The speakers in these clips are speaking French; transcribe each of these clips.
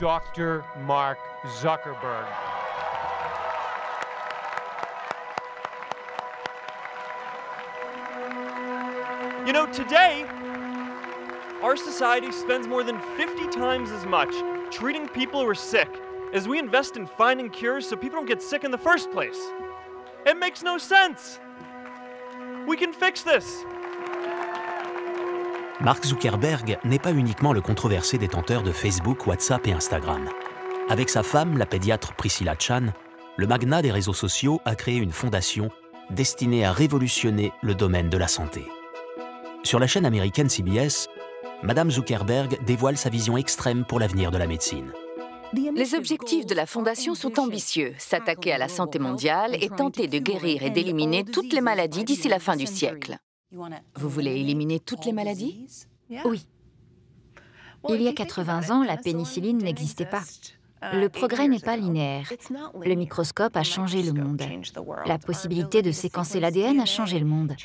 Dr. Mark Zuckerberg. You know, today, our society spends more than 50 times as much treating people who are sick as we invest in finding cures so people don't get sick in the first place. It makes no sense. We can fix this. Mark Zuckerberg n'est pas uniquement le controversé détenteur de Facebook, WhatsApp et Instagram. Avec sa femme, la pédiatre Priscilla Chan, le magnat des réseaux sociaux a créé une fondation destinée à révolutionner le domaine de la santé. Sur la chaîne américaine CBS, Madame Zuckerberg dévoile sa vision extrême pour l'avenir de la médecine. Les objectifs de la Fondation sont ambitieux, s'attaquer à la santé mondiale et tenter de guérir et d'éliminer toutes les maladies d'ici la fin du siècle. Vous voulez éliminer toutes les maladies? Oui. Il y a 80 ans, la pénicilline n'existait pas. Le progrès n'est pas linéaire. Le microscope a changé le monde. La possibilité de séquencer l'ADN a changé le monde.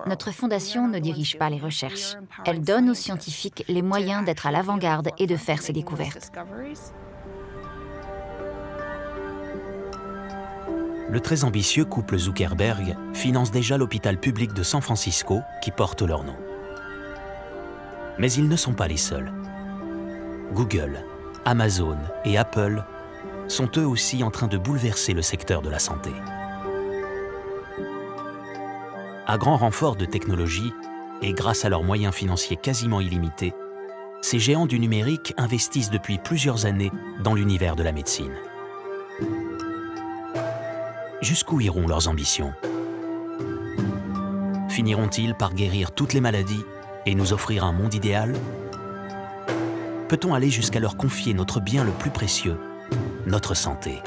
Notre fondation ne dirige pas les recherches. Elle donne aux scientifiques les moyens d'être à l'avant-garde et de faire ces découvertes. Le très ambitieux couple Zuckerberg finance déjà l'hôpital public de San Francisco qui porte leur nom. Mais ils ne sont pas les seuls. Google, Amazon et Apple sont eux aussi en train de bouleverser le secteur de la santé. À grand renfort de technologie et grâce à leurs moyens financiers quasiment illimités, ces géants du numérique investissent depuis plusieurs années dans l'univers de la médecine. Jusqu'où iront leurs ambitions? Finiront-ils par guérir toutes les maladies et nous offrir un monde idéal? Peut-on aller jusqu'à leur confier notre bien le plus précieux, notre santé?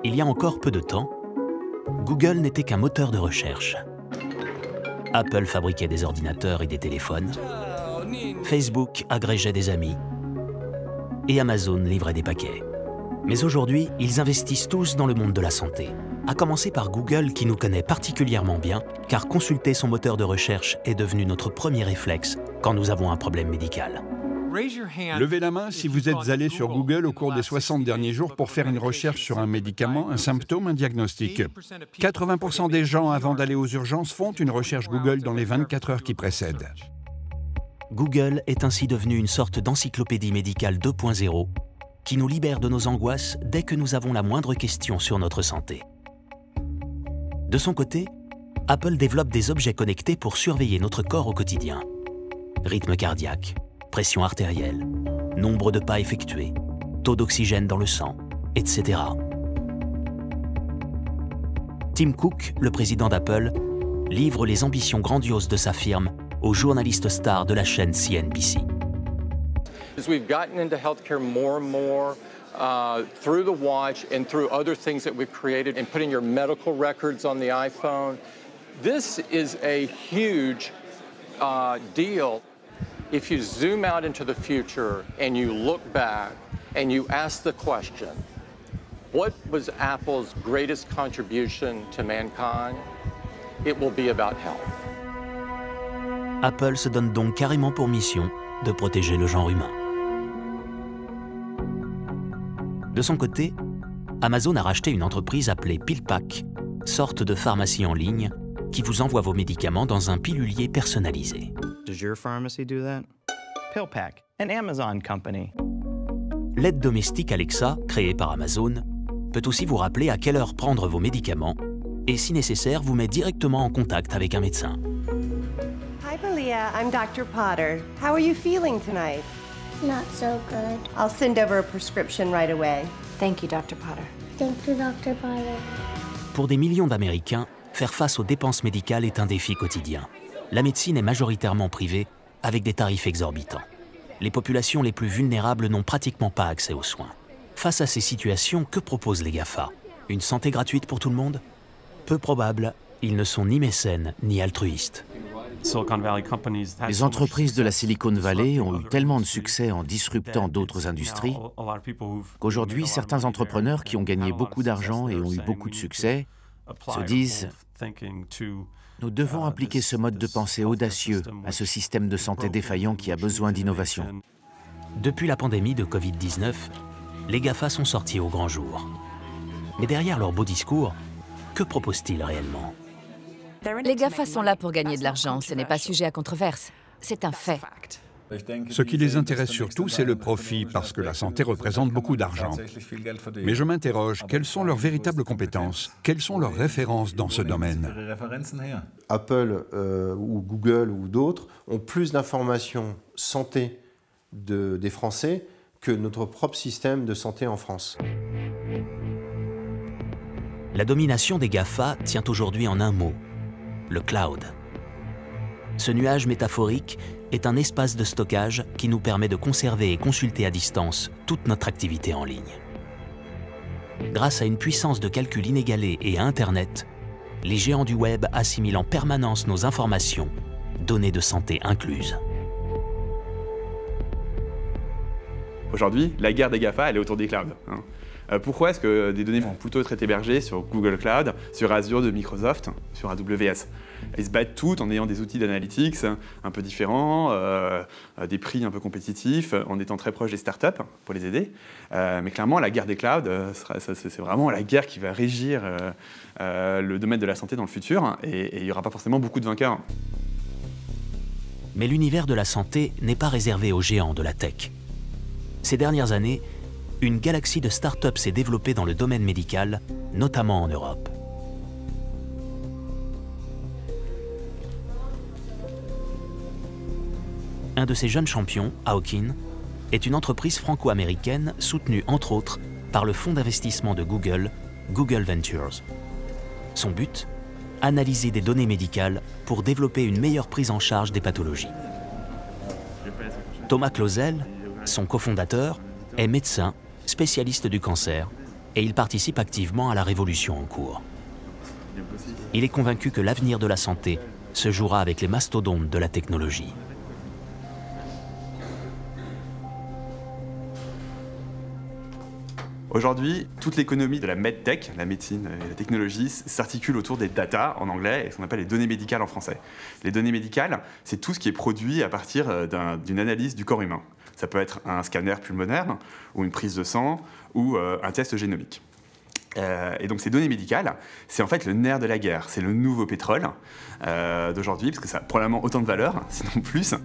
Il y a encore peu de temps, Google n'était qu'un moteur de recherche. Apple fabriquait des ordinateurs et des téléphones. Facebook agrégeait des amis. Et Amazon livrait des paquets. Mais aujourd'hui, ils investissent tous dans le monde de la santé. À commencer par Google qui nous connaît particulièrement bien, car consulter son moteur de recherche est devenu notre premier réflexe quand nous avons un problème médical. Levez la main si vous êtes allé sur Google au cours des 60 derniers jours pour faire une recherche sur un médicament, un symptôme, un diagnostic. 80% des gens, avant d'aller aux urgences, font une recherche Google dans les 24 heures qui précèdent. Google est ainsi devenu une sorte d'encyclopédie médicale 2.0 qui nous libère de nos angoisses dès que nous avons la moindre question sur notre santé. De son côté, Apple développe des objets connectés pour surveiller notre corps au quotidien. Rythme cardiaque, pression artérielle, nombre de pas effectués, taux d'oxygène dans le sang, etc. Tim Cook, le président d'Apple, livre les ambitions grandioses de sa firme aux journalistes stars de la chaîne CNBC. As we've gotten into healthcare more and more through the watch and through other things that we've created and putting your medical records on the iPhone, this is a huge deal. If you zoom out into the future and you look back and you ask the question, what was Apple's greatest contribution to mankind? It will be about health. Apple se donne donc carrément pour mission de protéger le genre humain. De son côté, Amazon a racheté une entreprise appelée PillPack, sorte de pharmacie en ligne qui vous envoie vos médicaments dans un pilulier personnalisé. Does your pharmacy do that? PillPack, an Amazon company. L'aide domestique Alexa, créée par Amazon, peut aussi vous rappeler à quelle heure prendre vos médicaments et, si nécessaire, vous met directement en contact avec un médecin. Hi, Valia. I'm Dr. Potter. How are you feeling tonight? Not so good. I'll send over a prescription right away. Thank you, Dr. Potter. Thank you, Dr. Potter. Pour des millions d'Américains, faire face aux dépenses médicales est un défi quotidien. La médecine est majoritairement privée, avec des tarifs exorbitants. Les populations les plus vulnérables n'ont pratiquement pas accès aux soins. Face à ces situations, que proposent les GAFA? Une santé gratuite pour tout le monde? Peu probable, ils ne sont ni mécènes ni altruistes. Les entreprises de la Silicon Valley ont eu tellement de succès en disruptant d'autres industries qu'aujourd'hui, certains entrepreneurs qui ont gagné beaucoup d'argent et ont eu beaucoup de succès se disent « Nous devons appliquer ce mode de pensée audacieux à ce système de santé défaillant qui a besoin d'innovation. » Depuis la pandémie de Covid-19, les GAFA sont sortis au grand jour. Mais derrière leur beau discours, que proposent-ils réellement? Les GAFA sont là pour gagner de l'argent, ce n'est pas sujet à controverse. C'est un fait. Ce qui les intéresse surtout, c'est le profit, parce que la santé représente beaucoup d'argent. Mais je m'interroge, quelles sont leurs véritables compétences? Quelles sont leurs références dans ce domaine? Apple ou Google ou d'autres ont plus d'informations santé des Français que notre propre système de santé en France. La domination des GAFA tient aujourd'hui en un mot: le cloud. Ce nuage métaphorique est un espace de stockage qui nous permet de conserver et consulter à distance toute notre activité en ligne. Grâce à une puissance de calcul inégalée et à Internet, les géants du web assimilent en permanence nos informations, données de santé incluses. Aujourd'hui, la guerre des GAFA, elle est autour des clouds. Pourquoi est-ce que des données vont plutôt être hébergées sur Google Cloud, sur Azure de Microsoft, sur AWS? Ils se battent toutes en ayant des outils d'analytics un peu différents, des prix un peu compétitifs, en étant très proches des startups pour les aider. Mais clairement, la guerre des clouds, c'est vraiment la guerre qui va régir le domaine de la santé dans le futur, et il n'y aura pas forcément beaucoup de vainqueurs. Mais l'univers de la santé n'est pas réservé aux géants de la tech. Ces dernières années, une galaxie de start-up s'est développée dans le domaine médical, notamment en Europe. Un de ces jeunes champions, Hawkin, est une entreprise franco-américaine soutenue entre autres par le fonds d'investissement de Google, Google Ventures. Son but? Analyser des données médicales pour développer une meilleure prise en charge des pathologies. Thomas Clausel, son cofondateur, est médecin, spécialiste du cancer, et il participe activement à la révolution en cours. Il est convaincu que l'avenir de la santé se jouera avec les mastodontes de la technologie. Aujourd'hui, toute l'économie de la medtech, la médecine et la technologie, s'articule autour des data en anglais et ce qu'on appelle les données médicales en français. Les données médicales, c'est tout ce qui est produit à partir d'une analyse du corps humain. Ça peut être un scanner pulmonaire ou une prise de sang ou un test génomique. Et donc ces données médicales, c'est en fait le nerf de la guerre. C'est le nouveau pétrole d'aujourd'hui, parce que ça a probablement autant de valeur, sinon plus.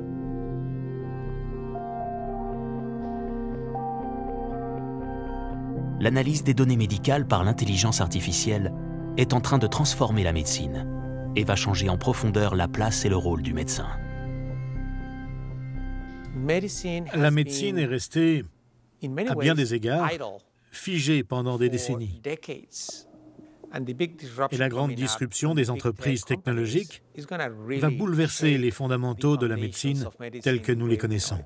L'analyse des données médicales par l'intelligence artificielle est en train de transformer la médecine et va changer en profondeur la place et le rôle du médecin. La médecine est restée, à bien des égards, figée pendant des décennies. Et la grande disruption des entreprises technologiques va bouleverser les fondamentaux de la médecine tels que nous les connaissons.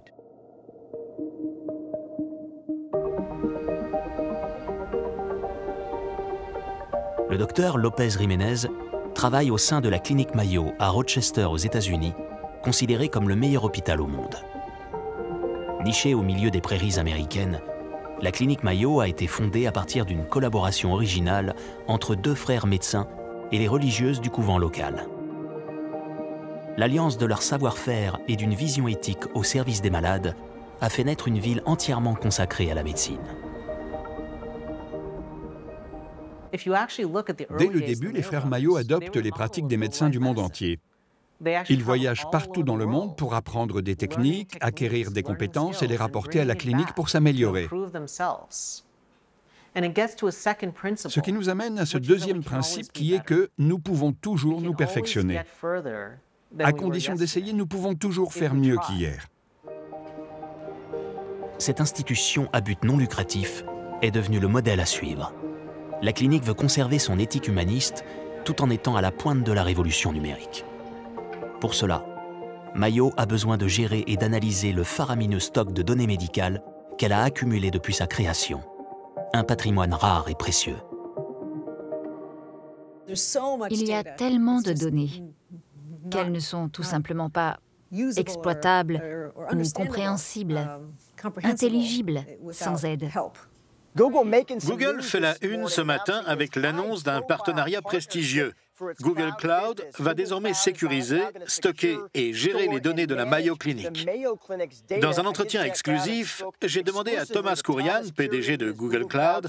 Le docteur Lopez Jiménez travaille au sein de la clinique Mayo à Rochester aux États-Unis, considérée comme le meilleur hôpital au monde. Nichée au milieu des prairies américaines, la clinique Mayo a été fondée à partir d'une collaboration originale entre deux frères médecins et les religieuses du couvent local. L'alliance de leur savoir-faire et d'une vision éthique au service des malades a fait naître une ville entièrement consacrée à la médecine. Dès le début, les frères Mayo adoptent les pratiques des médecins du monde entier. Ils voyagent partout dans le monde pour apprendre des techniques, acquérir des compétences et les rapporter à la clinique pour s'améliorer. Ce qui nous amène à ce deuxième principe qui est que nous pouvons toujours nous perfectionner. À condition d'essayer, nous pouvons toujours faire mieux qu'hier. Cette institution à but non lucratif est devenue le modèle à suivre. La clinique veut conserver son éthique humaniste tout en étant à la pointe de la révolution numérique. Pour cela, Mayo a besoin de gérer et d'analyser le faramineux stock de données médicales qu'elle a accumulé depuis sa création. Un patrimoine rare et précieux. Il y a tellement de données qu'elles ne sont tout simplement pas exploitables ou compréhensibles, intelligibles sans aide. Google fait la une ce matin avec l'annonce d'un partenariat prestigieux. Google Cloud va désormais sécuriser, stocker et gérer les données de la Mayo Clinic. Dans un entretien exclusif, j'ai demandé à Thomas Kurian, PDG de Google Cloud,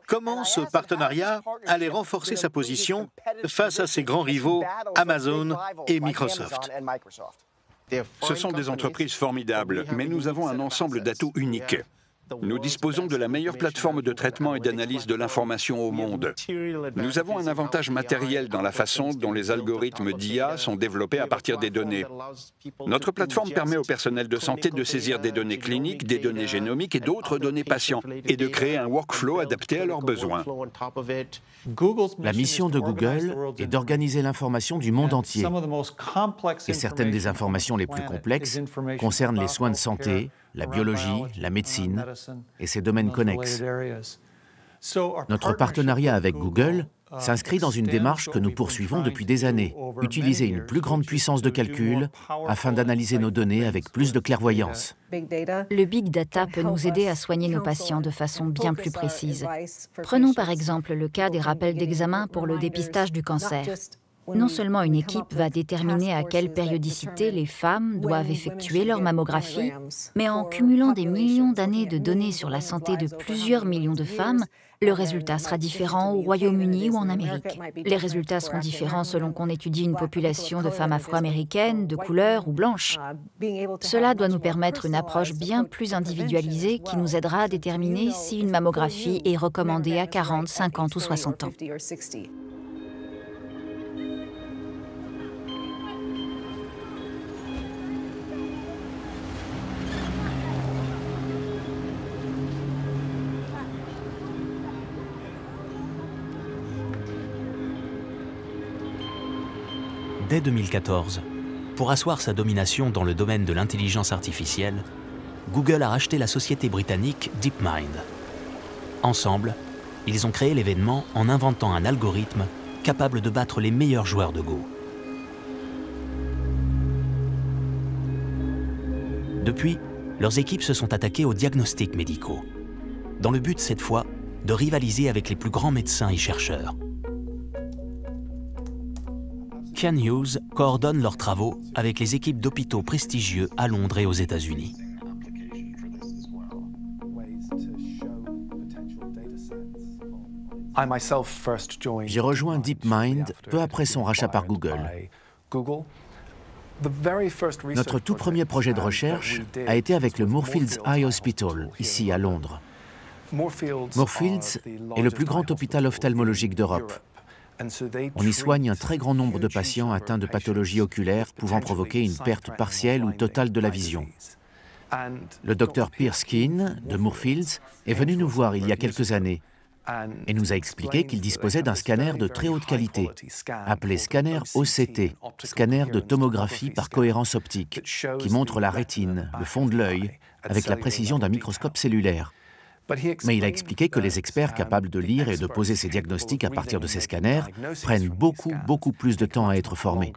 comment ce partenariat allait renforcer sa position face à ses grands rivaux Amazon et Microsoft. Ce sont des entreprises formidables, mais nous avons un ensemble d'atouts uniques. Nous disposons de la meilleure plateforme de traitement et d'analyse de l'information au monde. Nous avons un avantage matériel dans la façon dont les algorithmes d'IA sont développés à partir des données. Notre plateforme permet au personnel de santé de saisir des données cliniques, des données génomiques et d'autres données patients, et de créer un workflow adapté à leurs besoins. La mission de Google est d'organiser l'information du monde entier. Et certaines des informations les plus complexes concernent les soins de santé, la biologie, la médecine et ses domaines connexes. Notre partenariat avec Google s'inscrit dans une démarche que nous poursuivons depuis des années, utiliser une plus grande puissance de calcul afin d'analyser nos données avec plus de clairvoyance. Le big data peut nous aider à soigner nos patients de façon bien plus précise. Prenons par exemple le cas des rappels d'examen pour le dépistage du cancer. Non seulement une équipe va déterminer à quelle périodicité les femmes doivent effectuer leur mammographie, mais en cumulant des millions d'années de données sur la santé de plusieurs millions de femmes, le résultat sera différent au Royaume-Uni ou en Amérique. Les résultats seront différents selon qu'on étudie une population de femmes afro-américaines, de couleur ou blanches. Cela doit nous permettre une approche bien plus individualisée qui nous aidera à déterminer si une mammographie est recommandée à 40, 50 ou 60 ans. Dès 2014, pour asseoir sa domination dans le domaine de l'intelligence artificielle, Google a racheté la société britannique DeepMind. Ensemble, ils ont créé l'événement en inventant un algorithme capable de battre les meilleurs joueurs de Go. Depuis, leurs équipes se sont attaquées aux diagnostics médicaux, dans le but cette fois de rivaliser avec les plus grands médecins et chercheurs. Ken Hughes coordonne leurs travaux avec les équipes d'hôpitaux prestigieux à Londres et aux États-Unis. J'ai rejoint DeepMind peu après son rachat par Google. Notre tout premier projet de recherche a été avec le Moorfields Eye Hospital, ici à Londres. Moorfields est le plus grand hôpital ophtalmologique d'Europe. On y soigne un très grand nombre de patients atteints de pathologies oculaires pouvant provoquer une perte partielle ou totale de la vision. Le docteur Pierce Keane, de Moorfields, est venu nous voir il y a quelques années et nous a expliqué qu'il disposait d'un scanner de très haute qualité, appelé scanner OCT, scanner de tomographie par cohérence optique, qui montre la rétine, le fond de l'œil, avec la précision d'un microscope cellulaire. Mais il a expliqué que les experts capables de lire et de poser ces diagnostics à partir de ces scanners prennent beaucoup plus de temps à être formés.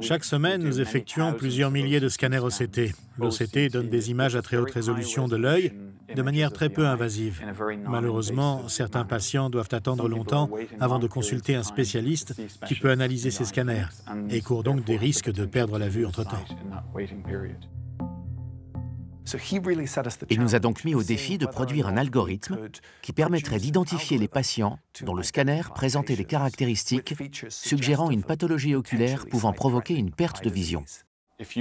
Chaque semaine, nous effectuons plusieurs milliers de scanners OCT. L'OCT donne des images à très haute résolution de l'œil de manière très peu invasive. Malheureusement, certains patients doivent attendre longtemps avant de consulter un spécialiste qui peut analyser ces scanners et courent donc des risques de perdre la vue entre-temps. Il nous a donc mis au défi de produire un algorithme qui permettrait d'identifier les patients dont le scanner présentait des caractéristiques suggérant une pathologie oculaire pouvant provoquer une perte de vision.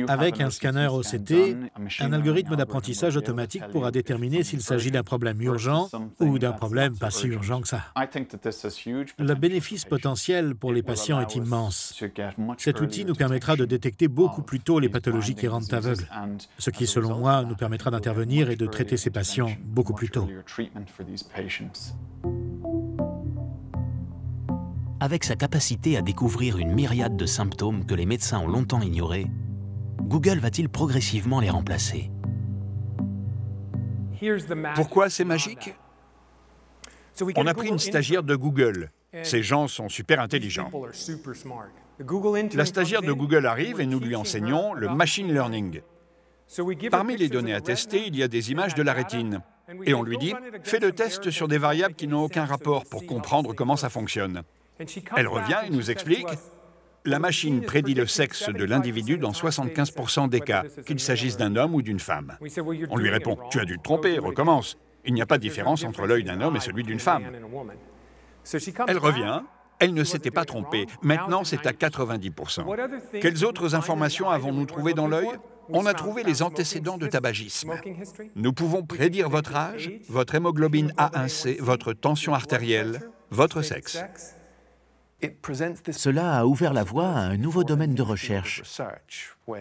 Avec un scanner OCT, un algorithme d'apprentissage automatique pourra déterminer s'il s'agit d'un problème urgent ou d'un problème pas si urgent que ça. Le bénéfice potentiel pour les patients est immense. Cet outil nous permettra de détecter beaucoup plus tôt les pathologies qui rendent aveugles, ce qui, selon moi, nous permettra d'intervenir et de traiter ces patients beaucoup plus tôt. Avec sa capacité à découvrir une myriade de symptômes que les médecins ont longtemps ignorés, Google va-t-il progressivement les remplacer? Pourquoi c'est magique? On a pris une stagiaire de Google. Ces gens sont super intelligents. La stagiaire de Google arrive et nous lui enseignons le machine learning. Parmi les données à tester, il y a des images de la rétine. Et on lui dit, fais le test sur des variables qui n'ont aucun rapport pour comprendre comment ça fonctionne. Elle revient et nous explique, la machine prédit le sexe de l'individu dans 75% des cas, qu'il s'agisse d'un homme ou d'une femme. On lui répond, tu as dû te tromper, recommence. Il n'y a pas de différence entre l'œil d'un homme et celui d'une femme. Elle revient, elle ne s'était pas trompée. Maintenant, c'est à 90%. Quelles autres informations avons-nous trouvées dans l'œil? On a trouvé les antécédents de tabagisme. Nous pouvons prédire votre âge, votre hémoglobine A1C, votre tension artérielle, votre sexe. Cela a ouvert la voie à un nouveau domaine de recherche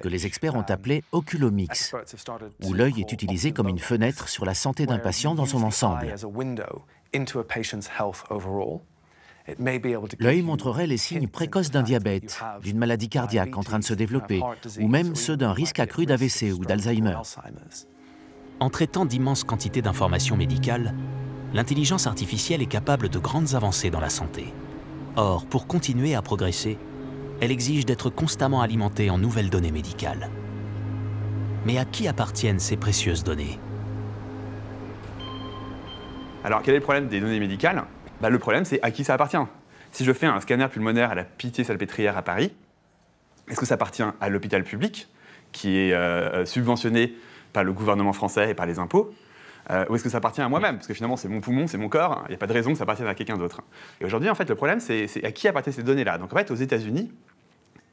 que les experts ont appelé oculomix, où l'œil est utilisé comme une fenêtre sur la santé d'un patient dans son ensemble. L'œil montrerait les signes précoces d'un diabète, d'une maladie cardiaque en train de se développer, ou même ceux d'un risque accru d'AVC ou d'Alzheimer. En traitant d'immenses quantités d'informations médicales, l'intelligence artificielle est capable de grandes avancées dans la santé. Or, pour continuer à progresser, elle exige d'être constamment alimentée en nouvelles données médicales. Mais à qui appartiennent ces précieuses données? Alors, quel est le problème des données médicales? Le problème, c'est à qui ça appartient. Si je fais un scanner pulmonaire à la Pitié-Salpêtrière à Paris, est-ce que ça appartient à l'hôpital public, qui est subventionné par le gouvernement français et par les impôts, ou est-ce que ça appartient à moi-même? Parce que finalement, c'est mon poumon, c'est mon corps, il n'y a pas de raison que ça appartienne à quelqu'un d'autre. Et aujourd'hui, en fait, le problème, c'est à qui appartiennent ces données-là. Donc en fait, aux États-Unis,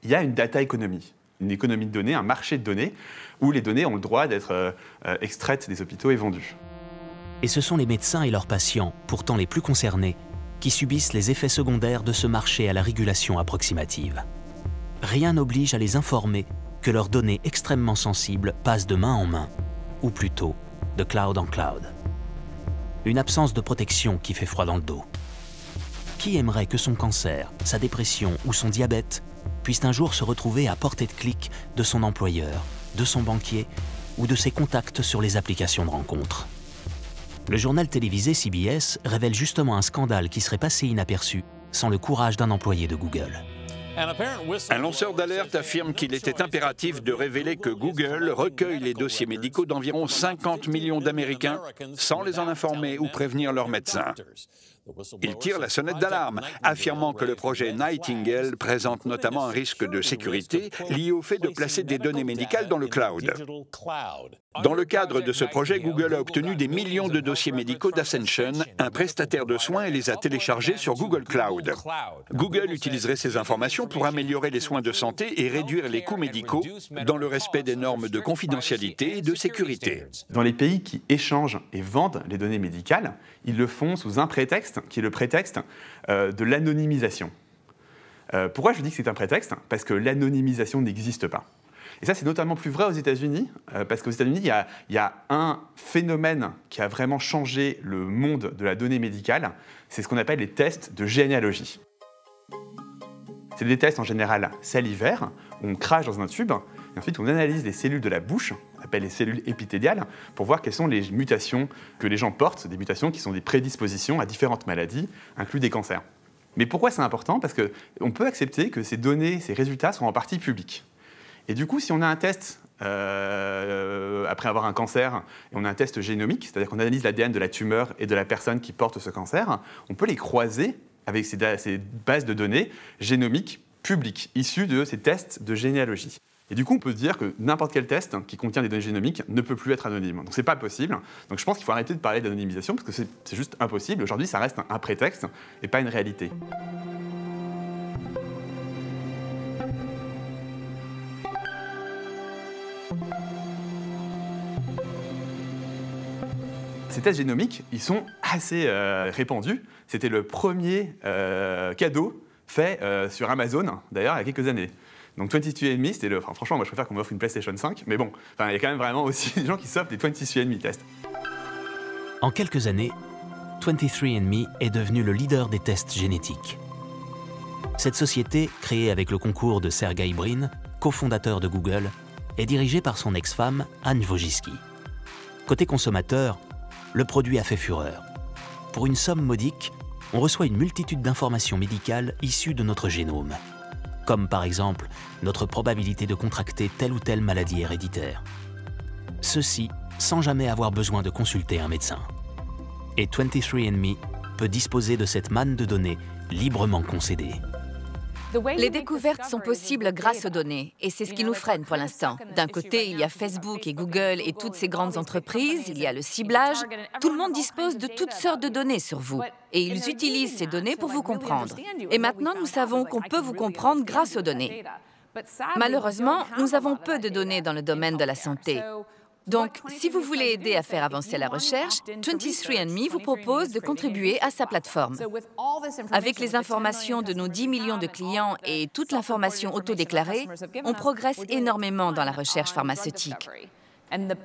il y a une data économie, une économie de données, un marché de données, où les données ont le droit d'être extraites des hôpitaux et vendues. Et ce sont les médecins et leurs patients, pourtant les plus concernés, qui subissent les effets secondaires de ce marché à la régulation approximative. Rien n'oblige à les informer que leurs données extrêmement sensibles passent de main en main, ou plutôt de cloud en cloud. Une absence de protection qui fait froid dans le dos. Qui aimerait que son cancer, sa dépression ou son diabète puissent un jour se retrouver à portée de clic de son employeur, de son banquier ou de ses contacts sur les applications de rencontres? Le journal télévisé CBS révèle justement un scandale qui serait passé inaperçu sans le courage d'un employé de Google. Un lanceur d'alerte affirme qu'il était impératif de révéler que Google recueille les dossiers médicaux d'environ 50 millions d'Américains sans les en informer ou prévenir leurs médecins. Il tire la sonnette d'alarme, affirmant que le projet Nightingale présente notamment un risque de sécurité lié au fait de placer des données médicales dans le cloud. Dans le cadre de ce projet, Google a obtenu des millions de dossiers médicaux d'Ascension, un prestataire de soins, et les a téléchargés sur Google Cloud. Google utiliserait ces informations pour améliorer les soins de santé et réduire les coûts médicaux dans le respect des normes de confidentialité et de sécurité. Dans les pays qui échangent et vendent les données médicales, ils le font sous un prétexte, qui est le prétexte de l'anonymisation. Pourquoi je dis que c'est un prétexte? Parce que l'anonymisation n'existe pas. Et ça, c'est notamment plus vrai aux États-Unis, parce qu'aux États-Unis, il y a un phénomène qui a vraiment changé le monde de la donnée médicale, c'est ce qu'on appelle les tests de généalogie. C'est des tests en général salivaires, où on crache dans un tube, et ensuite on analyse les cellules de la bouche, on appelle les cellules épithéliales, pour voir quelles sont les mutations que les gens portent, des mutations qui sont des prédispositions à différentes maladies, inclus des cancers. Mais pourquoi c'est important? Parce qu'on peut accepter que ces données, ces résultats sont en partie publics. Et du coup, si on a un test après avoir un cancer, et on a un test génomique, c'est-à-dire qu'on analyse l'ADN de la tumeur et de la personne qui porte ce cancer, on peut les croiser avec ces bases de données génomiques publiques, issues de ces tests de généalogie. Et du coup, on peut se dire que n'importe quel test qui contient des données génomiques ne peut plus être anonyme. Donc c'est pas possible. Donc je pense qu'il faut arrêter de parler d'anonymisation, parce que c'est juste impossible. Aujourd'hui, ça reste un prétexte et pas une réalité. Ces tests génomiques, ils sont assez répandus. C'était le premier cadeau fait sur Amazon, d'ailleurs, il y a quelques années. Donc 22andMe, c'était le... Enfin, franchement, moi je préfère qu'on m'offre une PlayStation 5, mais bon, il y a quand même vraiment aussi des gens qui s'offrent des 22andMe tests. En quelques années, 23andMe est devenu le leader des tests génétiques. Cette société, créée avec le concours de Sergey Brin, cofondateur de Google, est dirigée par son ex-femme, Anne Wojcicki. Côté consommateur, le produit a fait fureur. Pour une somme modique, on reçoit une multitude d'informations médicales issues de notre génome, comme par exemple notre probabilité de contracter telle ou telle maladie héréditaire. Ceci sans jamais avoir besoin de consulter un médecin. Et 23andMe peut disposer de cette manne de données librement concédée. Les découvertes sont possibles grâce aux données, et c'est ce qui nous freine pour l'instant. D'un côté, il y a Facebook et Google et toutes ces grandes entreprises, il y a le ciblage. Tout le monde dispose de toutes sortes de données sur vous, et ils utilisent ces données pour vous comprendre. Et maintenant, nous savons qu'on peut vous comprendre grâce aux données. Malheureusement, nous avons peu de données dans le domaine de la santé. Donc, si vous voulez aider à faire avancer la recherche, 23andMe vous propose de contribuer à sa plateforme. Avec les informations de nos 10 millions de clients et toute l'information autodéclarée, on progresse énormément dans la recherche pharmaceutique.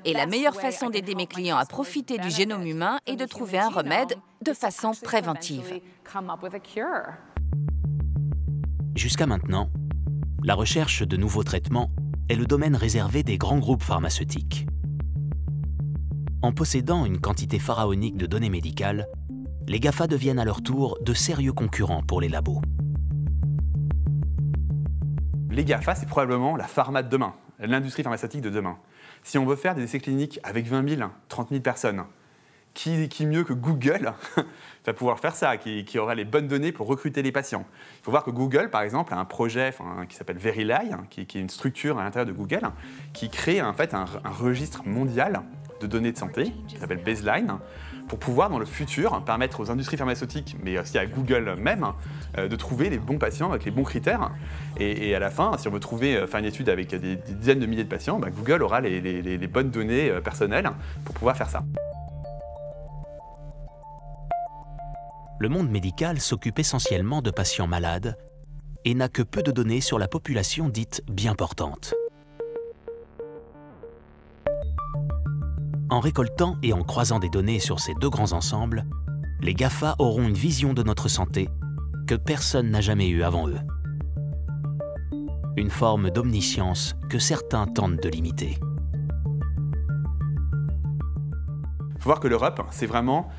Et la meilleure façon d'aider mes clients à profiter du génome humain est de trouver un remède de façon préventive. Jusqu'à maintenant, la recherche de nouveaux traitements est le domaine réservé des grands groupes pharmaceutiques. En possédant une quantité pharaonique de données médicales, les GAFA deviennent à leur tour de sérieux concurrents pour les labos. Les GAFA, c'est probablement la pharma de demain, l'industrie pharmaceutique de demain. Si on veut faire des essais cliniques avec 20 000, 30 000 personnes, qui mieux que Google va pouvoir faire ça, qui aura les bonnes données pour recruter les patients. Il faut voir que Google, par exemple, a un projet qui s'appelle Verily, qui est une structure à l'intérieur de Google, qui crée en fait un registre mondial de données de santé, qui s'appelle Baseline, pour pouvoir, dans le futur, permettre aux industries pharmaceutiques, mais aussi à Google même, de trouver les bons patients avec les bons critères. Et à la fin, si on veut faire une étude avec des dizaines de milliers de patients, Google aura les bonnes données personnelles pour pouvoir faire ça. Le monde médical s'occupe essentiellement de patients malades et n'a que peu de données sur la population dite bien portante. En récoltant et en croisant des données sur ces deux grands ensembles, les GAFA auront une vision de notre santé que personne n'a jamais eue avant eux. Une forme d'omniscience que certains tentent de limiter. Il faut voir que l'Europe, c'est vraiment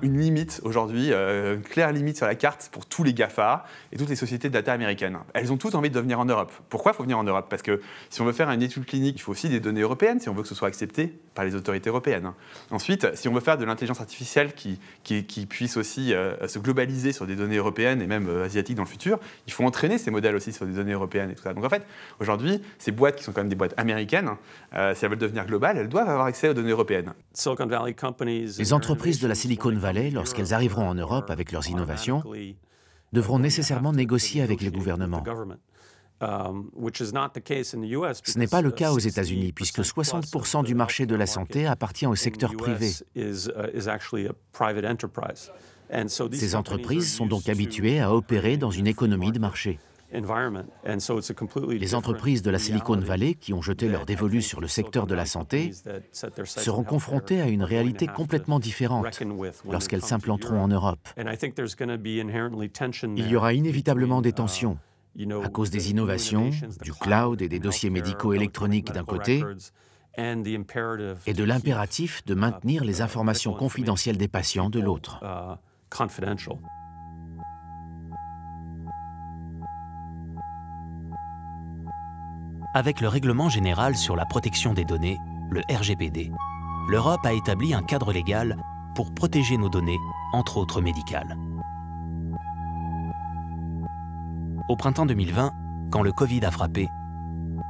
une limite aujourd'hui, une claire limite sur la carte pour tous les GAFA et toutes les sociétés de data américaines. Elles ont toutes envie de venir en Europe. Pourquoi il faut venir en Europe? Parce que si on veut faire une étude clinique, il faut aussi des données européennes si on veut que ce soit accepté par les autorités européennes. Ensuite, si on veut faire de l'intelligence artificielle qui puisse aussi se globaliser sur des données européennes et même asiatiques dans le futur, il faut entraîner ces modèles aussi sur des données européennes et tout ça. Donc en fait, aujourd'hui, ces boîtes qui sont quand même des boîtes américaines, si elles veulent devenir globales, elles doivent avoir accès aux données européennes. Les entreprises de la Silicon Valley, lorsqu'elles arriveront en Europe avec leurs innovations, devront nécessairement négocier avec les gouvernements. Ce n'est pas le cas aux États-Unis, puisque 60% du marché de la santé appartient au secteur privé. Ces entreprises sont donc habituées à opérer dans une économie de marché. Les entreprises de la Silicon Valley, qui ont jeté leur dévolu sur le secteur de la santé, seront confrontées à une réalité complètement différente lorsqu'elles s'implanteront en Europe. Il y aura inévitablement des tensions à cause des innovations, du cloud et des dossiers médicaux électroniques d'un côté, et de l'impératif de maintenir les informations confidentielles des patients de l'autre. Avec le Règlement général sur la protection des données, le RGPD, l'Europe a établi un cadre légal pour protéger nos données, entre autres médicales. Au printemps 2020, quand le Covid a frappé,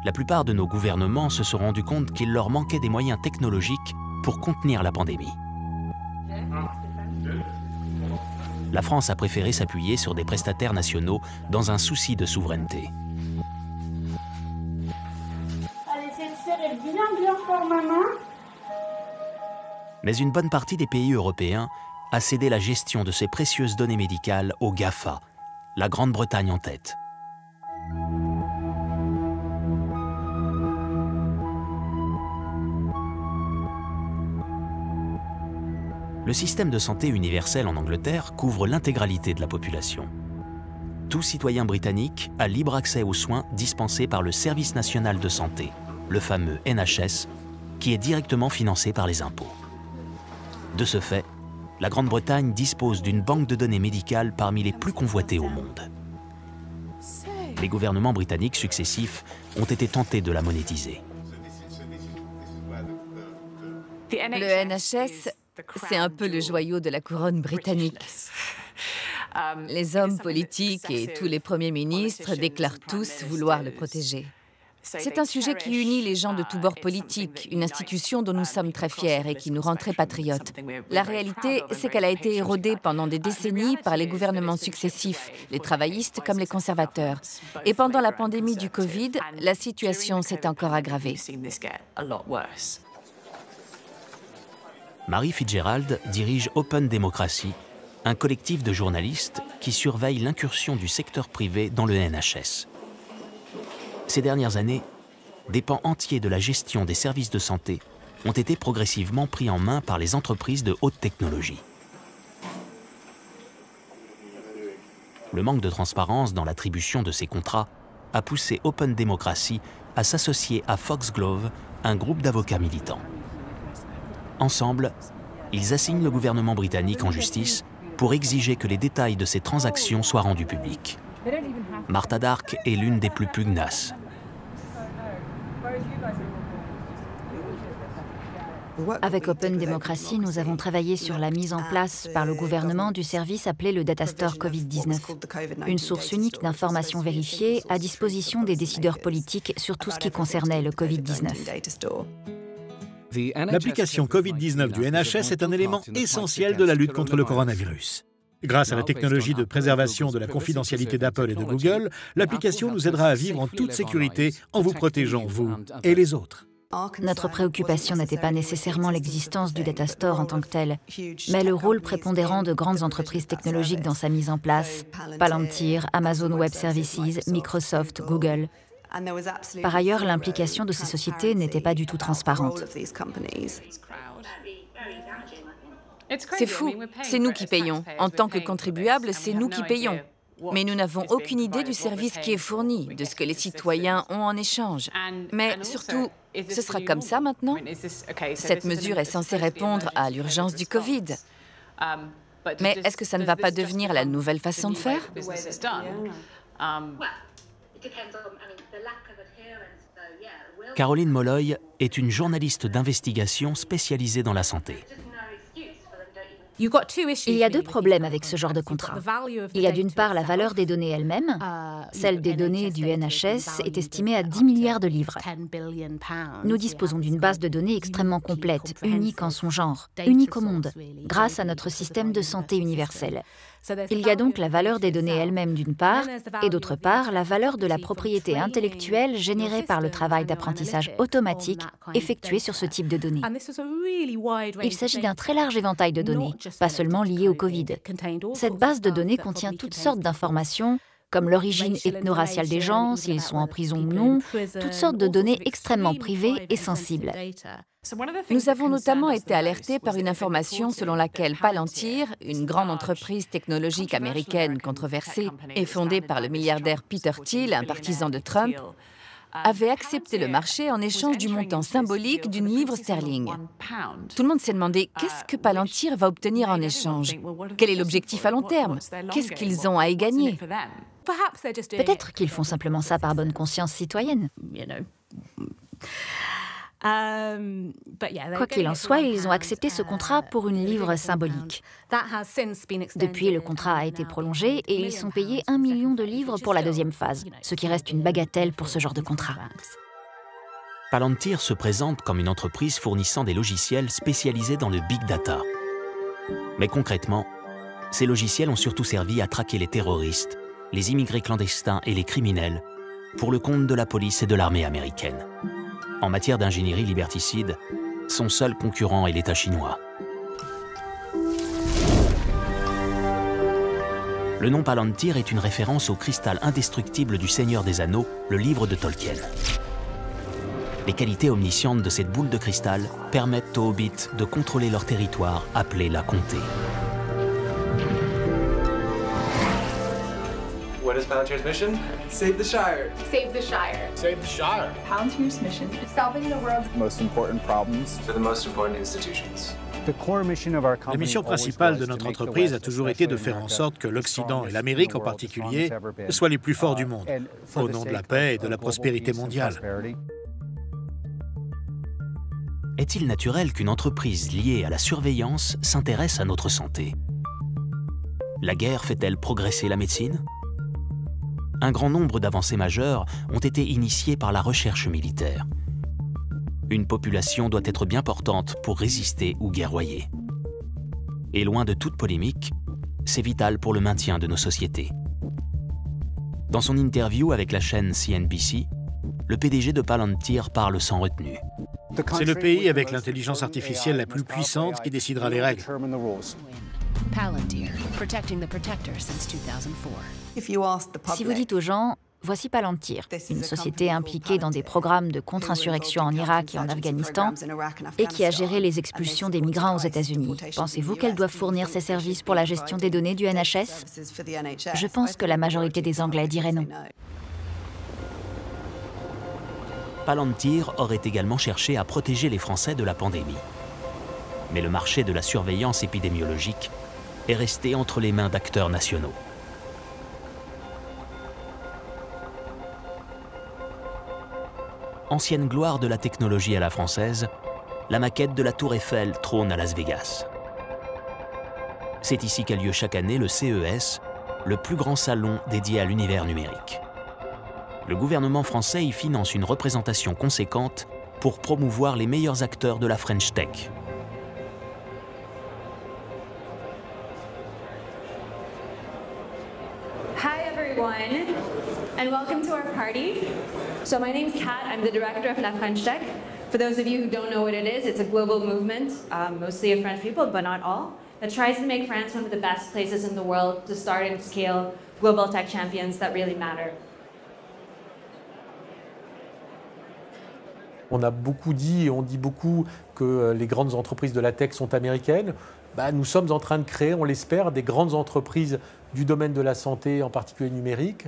la plupart de nos gouvernements se sont rendus compte qu'il leur manquait des moyens technologiques pour contenir la pandémie. La France a préféré s'appuyer sur des prestataires nationaux dans un souci de souveraineté. Mais une bonne partie des pays européens a cédé la gestion de ces précieuses données médicales aux GAFA, la Grande-Bretagne en tête. Le système de santé universel en Angleterre couvre l'intégralité de la population. tout citoyen britannique a libre accès aux soins dispensés par le Service national de santé, le fameux NHS, qui est directement financé par les impôts. De ce fait, la Grande-Bretagne dispose d'une banque de données médicales parmi les plus convoitées au monde. Les gouvernements britanniques successifs ont été tentés de la monétiser. Le NHS, c'est un peu le joyau de la couronne britannique. Les hommes politiques et tous les premiers ministres déclarent tous vouloir le protéger. C'est un sujet qui unit les gens de tous bords politiques, une institution dont nous sommes très fiers et qui nous rend très patriotes. La réalité, c'est qu'elle a été érodée pendant des décennies par les gouvernements successifs, les travaillistes comme les conservateurs. Et pendant la pandémie du Covid, la situation s'est encore aggravée. Mary Fitzgerald dirige Open Democracy, un collectif de journalistes qui surveille l'incursion du secteur privé dans le NHS. Ces dernières années, des pans entiers de la gestion des services de santé ont été progressivement pris en main par les entreprises de haute technologie. Le manque de transparence dans l'attribution de ces contrats a poussé Open Democracy à s'associer à Foxglove, un groupe d'avocats militants. Ensemble, ils assignent le gouvernement britannique en justice pour exiger que les détails de ces transactions soient rendus publics. Martha Dark est l'une des plus pugnaces. Avec Open Democracy, nous avons travaillé sur la mise en place par le gouvernement du service appelé le Data Store Covid-19, une source unique d'informations vérifiées à disposition des décideurs politiques sur tout ce qui concernait le Covid-19. L'application Covid-19 du NHS est un élément essentiel de la lutte contre le coronavirus. Grâce à la technologie de préservation de la confidentialité d'Apple et de Google, l'application nous aidera à vivre en toute sécurité en vous protégeant, vous et les autres. Notre préoccupation n'était pas nécessairement l'existence du Data Store en tant que tel, mais le rôle prépondérant de grandes entreprises technologiques dans sa mise en place, Palantir, Amazon Web Services, Microsoft, Google. Par ailleurs, l'implication de ces sociétés n'était pas du tout transparente. C'est fou, c'est nous qui payons. En tant que contribuables, c'est nous qui payons. Mais nous n'avons aucune idée du service qui est fourni, de ce que les citoyens ont en échange. Mais surtout, ce sera comme ça maintenant? Cette mesure est censée répondre à l'urgence du Covid. Mais est-ce que ça ne va pas devenir la nouvelle façon de faire? Caroline Molloy est une journaliste d'investigation spécialisée dans la santé. Il y a deux problèmes avec ce genre de contrat. Il y a d'une part la valeur des données elles-mêmes. Celle des données du NHS est estimée à 10 milliards de livres. Nous disposons d'une base de données extrêmement complète, unique en son genre, unique au monde, grâce à notre système de santé universel. Il y a donc la valeur des données elles-mêmes d'une part, et d'autre part la valeur de la propriété intellectuelle générée par le travail d'apprentissage automatique effectué sur ce type de données. Il s'agit d'un très large éventail de données, pas seulement liées au Covid. Cette base de données contient toutes sortes d'informations, comme l'origine ethno-raciale des gens, s'ils sont en prison ou non, toutes sortes de données extrêmement privées et sensibles. Nous avons notamment été alertés par une information selon laquelle Palantir, une grande entreprise technologique américaine controversée et fondée par le milliardaire Peter Thiel, un partisan de Trump, avait accepté le marché en échange du montant symbolique d'une livre sterling. Tout le monde s'est demandé qu'est-ce que Palantir va obtenir en échange? Quel est l'objectif à long terme? Qu'est-ce qu'ils ont à y gagner? Peut-être qu'ils font simplement ça par bonne conscience citoyenne. Quoi qu'il en soit, ils ont accepté ce contrat pour une livre symbolique. Depuis, le contrat a été prolongé et ils sont payés 1 million de livres pour la deuxième phase, ce qui reste une bagatelle pour ce genre de contrat. Palantir se présente comme une entreprise fournissant des logiciels spécialisés dans le big data. Mais concrètement, ces logiciels ont surtout servi à traquer les terroristes, les immigrés clandestins et les criminels pour le compte de la police et de l'armée américaine. En matière d'ingénierie liberticide, son seul concurrent est l'État chinois. Le nom Palantir est une référence au cristal indestructible du Seigneur des Anneaux, le livre de Tolkien. Les qualités omniscientes de cette boule de cristal permettent aux hobbits de contrôler leur territoire, appelé la Comté. What is Palantir's mission? Save the Shire. Save the Shire. Save the Shire. Palantir's mission is solving the world's most important problems for the most important institutions. La mission principale de notre entreprise a toujours été de faire en sorte que l'Occident et l'Amérique en particulier soient les plus forts du monde, au nom de la paix et de la prospérité mondiale. Est-il naturel qu'une entreprise liée à la surveillance s'intéresse à notre santé? La guerre fait-elle progresser la médecine? Un grand nombre d'avancées majeures ont été initiées par la recherche militaire. Une population doit être bien portante pour résister ou guerroyer. Et loin de toute polémique, c'est vital pour le maintien de nos sociétés. Dans son interview avec la chaîne CNBC, le PDG de Palantir parle sans retenue. C'est le pays avec l'intelligence artificielle la plus puissante qui décidera les règles. Palantir, protecting the protector since 2004. Si vous dites aux gens, voici Palantir, une société impliquée dans des programmes de contre-insurrection en Irak et en Afghanistan et qui a géré les expulsions des migrants aux États-Unis. Pensez-vous qu'elle doit fournir ses services pour la gestion des données du NHS? Je pense que la majorité des Anglais diraient non. Palantir aurait également cherché à protéger les Français de la pandémie. Mais le marché de la surveillance épidémiologique est resté entre les mains d'acteurs nationaux. Ancienne gloire de la technologie à la française, la maquette de la Tour Eiffel trône à Las Vegas. C'est ici qu'a lieu chaque année le CES, le plus grand salon dédié à l'univers numérique. Le gouvernement français y finance une représentation conséquente pour promouvoir les meilleurs acteurs de la French Tech. Hi everyone, and welcome to our party. So my name's Kat, I'm the director of La French Tech. For those of you who don't know what it is, it's a global movement, mostly of French people, but not all, that tries to make France one of the best places in the world to start and scale global tech champions that really matter. On a beaucoup dit et on dit beaucoup que les grandes entreprises de la tech sont américaines. Nous sommes en train de créer, on l'espère, des grandes entreprises du domaine de la santé, en particulier numérique,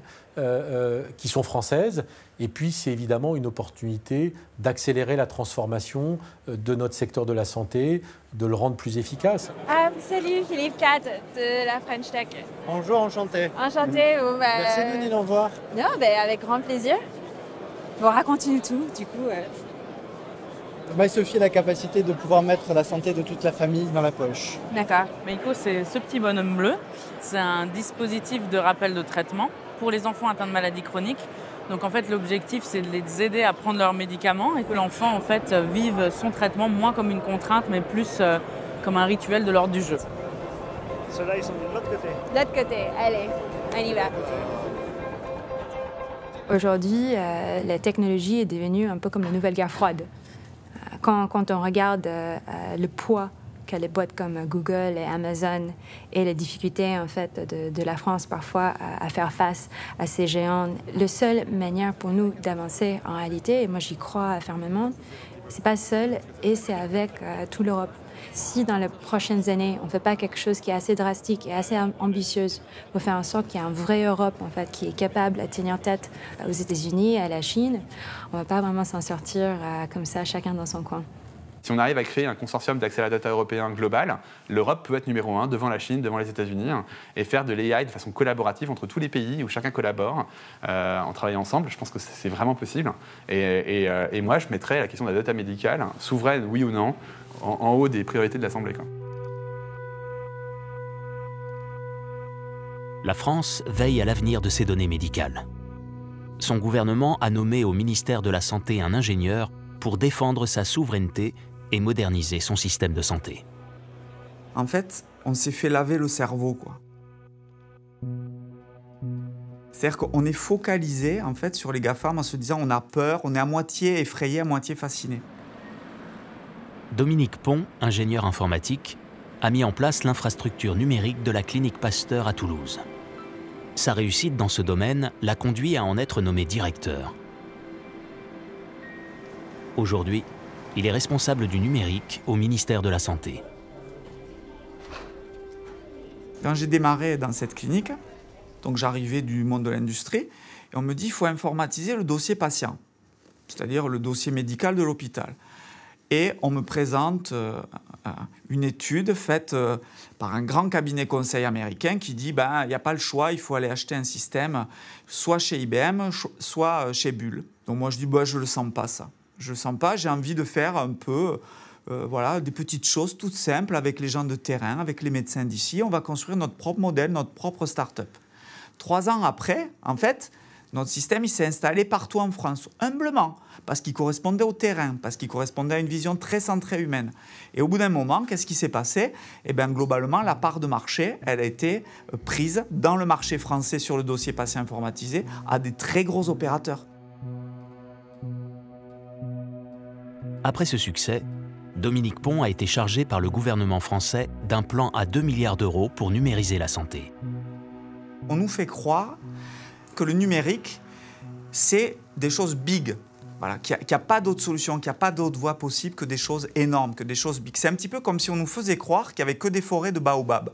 qui sont françaises. Et puis, c'est évidemment une opportunité d'accélérer la transformation de notre secteur de la santé, de le rendre plus efficace. Salut, Philippe Kat de la French Tech. Bonjour, enchanté. Enchanté. Merci de venir nous voir. Non, avec grand plaisir. Bon, raconte-nous tout, du coup. MySophie a la capacité de pouvoir mettre la santé de toute la famille dans la poche. D'accord. Meiko, c'est ce petit bonhomme bleu. C'est un dispositif de rappel de traitement pour les enfants atteints de maladies chroniques. Donc en fait, l'objectif, c'est de les aider à prendre leurs médicaments et que l'enfant en fait vive son traitement moins comme une contrainte, mais plus comme un rituel de l'ordre du jeu. Ceux-là, ils sont de l'autre côté. De l'autre côté, allez, on y va. Aujourd'hui, la technologie est devenue un peu comme la nouvelle guerre froide. Quand on regarde le poids qu'a les boîtes comme Google et Amazon et les difficultés en fait de la France parfois à faire face à ces géants, la seule manière pour nous d'avancer en réalité, et moi j'y crois fermement, c'est pas seul et c'est avec toute l'Europe. Si dans les prochaines années, on ne fait pas quelque chose qui est assez drastique et assez ambitieuse pour faire en sorte qu'il y ait une vraie Europe en fait, qui est capable de tenir tête aux États-Unis et à la Chine, on ne va pas vraiment s'en sortir comme ça, chacun dans son coin. Si on arrive à créer un consortium d'accès à la data européen global, l'Europe peut être numéro 1 devant la Chine, devant les États-Unis, et faire de l'AI de façon collaborative entre tous les pays où chacun collabore, en travaillant ensemble. Je pense que c'est vraiment possible. Et moi, je mettrais la question de la data médicale, souveraine, oui ou non, en haut des priorités de l'Assemblée. La France veille à l'avenir de ses données médicales. Son gouvernement a nommé au ministère de la Santé un ingénieur pour défendre sa souveraineté et moderniser son système de santé. En fait, on s'est fait laver le cerveau, quoi. C'est-à-dire qu'on est focalisé en fait, sur les GAFAM en se disant on a peur, on est à moitié effrayé, à moitié fasciné. Dominique Pont, ingénieur informatique, a mis en place l'infrastructure numérique de la clinique Pasteur à Toulouse. Sa réussite dans ce domaine l'a conduit à en être nommé directeur. Aujourd'hui, il est responsable du numérique au ministère de la Santé. Quand j'ai démarré dans cette clinique, Donc j'arrivais du monde de l'industrie et on me dit il faut informatiser le dossier patient, c'est-à-dire le dossier médical de l'hôpital. Et on me présente une étude faite par un grand cabinet conseil américain qui dit il n'y a pas le choix, il faut aller acheter un système soit chez IBM, soit chez Bull. Donc moi je dis je ne le sens pas ça. Je ne le sens pas, j'ai envie de faire un peu des petites choses toutes simples avec les gens de terrain, avec les médecins d'ici. On va construire notre propre modèle, notre propre start-up. 3 ans après, en fait, notre système il s'est installé partout en France, humblement, parce qu'il correspondait au terrain, parce qu'il correspondait à une vision très centrée humaine. Et au bout d'un moment, qu'est-ce qui s'est passé? Eh bien, globalement, la part de marché, elle a été prise dans le marché français sur le dossier patient informatisé à des très gros opérateurs. Après ce succès, Dominique Pont a été chargé par le gouvernement français d'un plan à 2 milliards d'euros pour numériser la santé. On nous fait croire que le numérique, c'est des choses big, voilà, qu'il n'y a pas d'autre solution, qu'il n'y a pas d'autre voie possible que des choses énormes, que des choses big. C'est un petit peu comme si on nous faisait croire qu'il n'y avait que des forêts de baobab.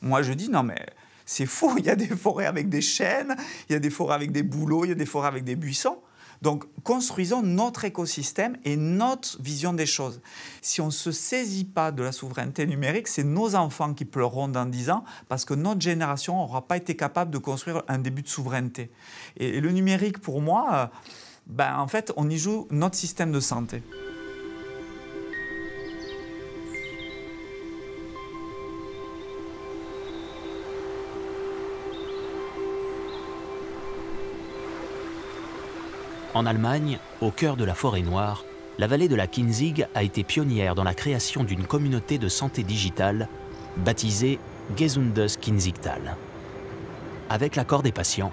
Moi, je dis, non mais c'est faux, il y a des forêts avec des chênes, il y a des forêts avec des bouleaux, il y a des forêts avec des buissons. Donc, construisons notre écosystème et notre vision des choses. Si on ne se saisit pas de la souveraineté numérique, c'est nos enfants qui pleureront dans 10 ans parce que notre génération n'aura pas été capable de construire un début de souveraineté. Et le numérique, pour moi, en fait, on y joue notre système de santé. En Allemagne, au cœur de la forêt noire, la vallée de la Kinzig a été pionnière dans la création d'une communauté de santé digitale baptisée Gesundes Kinzigtal. Avec l'accord des patients,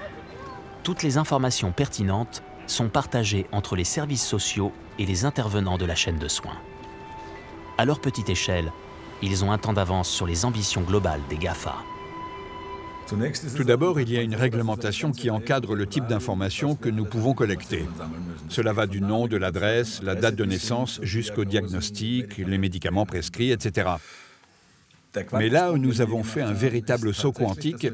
toutes les informations pertinentes sont partagées entre les services sociaux et les intervenants de la chaîne de soins. À leur petite échelle, ils ont un temps d'avance sur les ambitions globales des GAFA. Tout d'abord, il y a une réglementation qui encadre le type d'informations que nous pouvons collecter. Cela va du nom, de l'adresse, la date de naissance, jusqu'au diagnostic, les médicaments prescrits, etc. Mais là où nous avons fait un véritable saut quantique,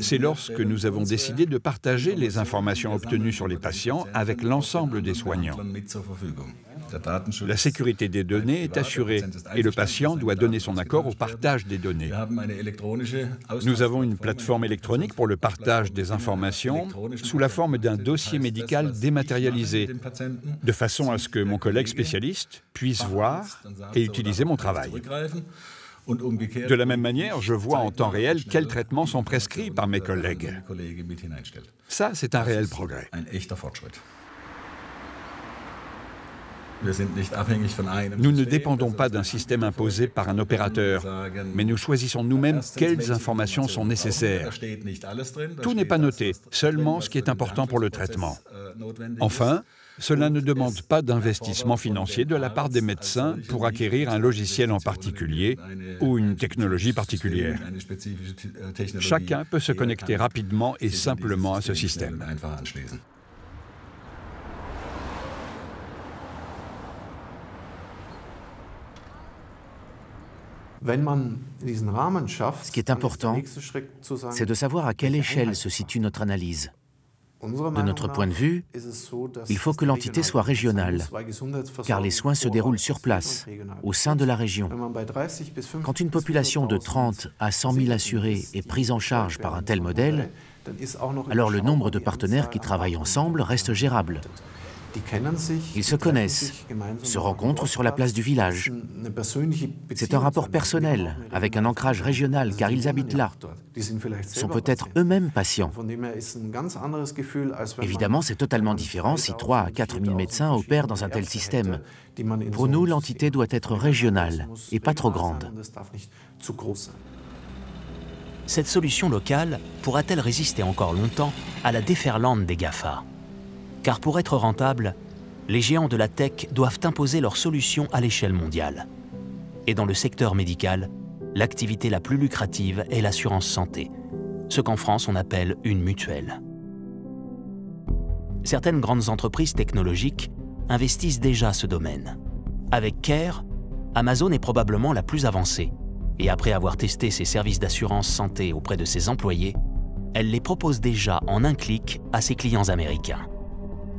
c'est lorsque nous avons décidé de partager les informations obtenues sur les patients avec l'ensemble des soignants. La sécurité des données est assurée et le patient doit donner son accord au partage des données. Nous avons une plateforme électronique pour le partage des informations sous la forme d'un dossier médical dématérialisé, de façon à ce que mon collègue spécialiste puisse voir et utiliser mon travail. De la même manière, je vois en temps réel quels traitements sont prescrits par mes collègues. Ça, c'est un réel progrès. Nous ne dépendons pas d'un système imposé par un opérateur, mais nous choisissons nous-mêmes quelles informations sont nécessaires. Tout n'est pas noté, seulement ce qui est important pour le traitement. Enfin, cela ne demande pas d'investissement financier de la part des médecins pour acquérir un logiciel en particulier ou une technologie particulière. Chacun peut se connecter rapidement et simplement à ce système. Ce qui est important, c'est de savoir à quelle échelle se situe notre analyse. De notre point de vue, il faut que l'entité soit régionale, car les soins se déroulent sur place, au sein de la région. Quand une population de 30 à 100 000 assurés est prise en charge par un tel modèle, alors le nombre de partenaires qui travaillent ensemble reste gérable. Ils se connaissent, se rencontrent sur la place du village. C'est un rapport personnel, avec un ancrage régional, car ils habitent là. Sont peut-être eux-mêmes patients. Évidemment, c'est totalement différent si 3 à 4 000 médecins opèrent dans un tel système. Pour nous, l'entité doit être régionale et pas trop grande. Cette solution locale pourra-t-elle résister encore longtemps à la déferlante des GAFA ? Car pour être rentables, les géants de la tech doivent imposer leurs solutions à l'échelle mondiale. Et dans le secteur médical, l'activité la plus lucrative est l'assurance santé, ce qu'en France on appelle une mutuelle. Certaines grandes entreprises technologiques investissent déjà ce domaine. Avec Care, Amazon est probablement la plus avancée. Et après avoir testé ses services d'assurance santé auprès de ses employés, elle les propose déjà en un clic à ses clients américains.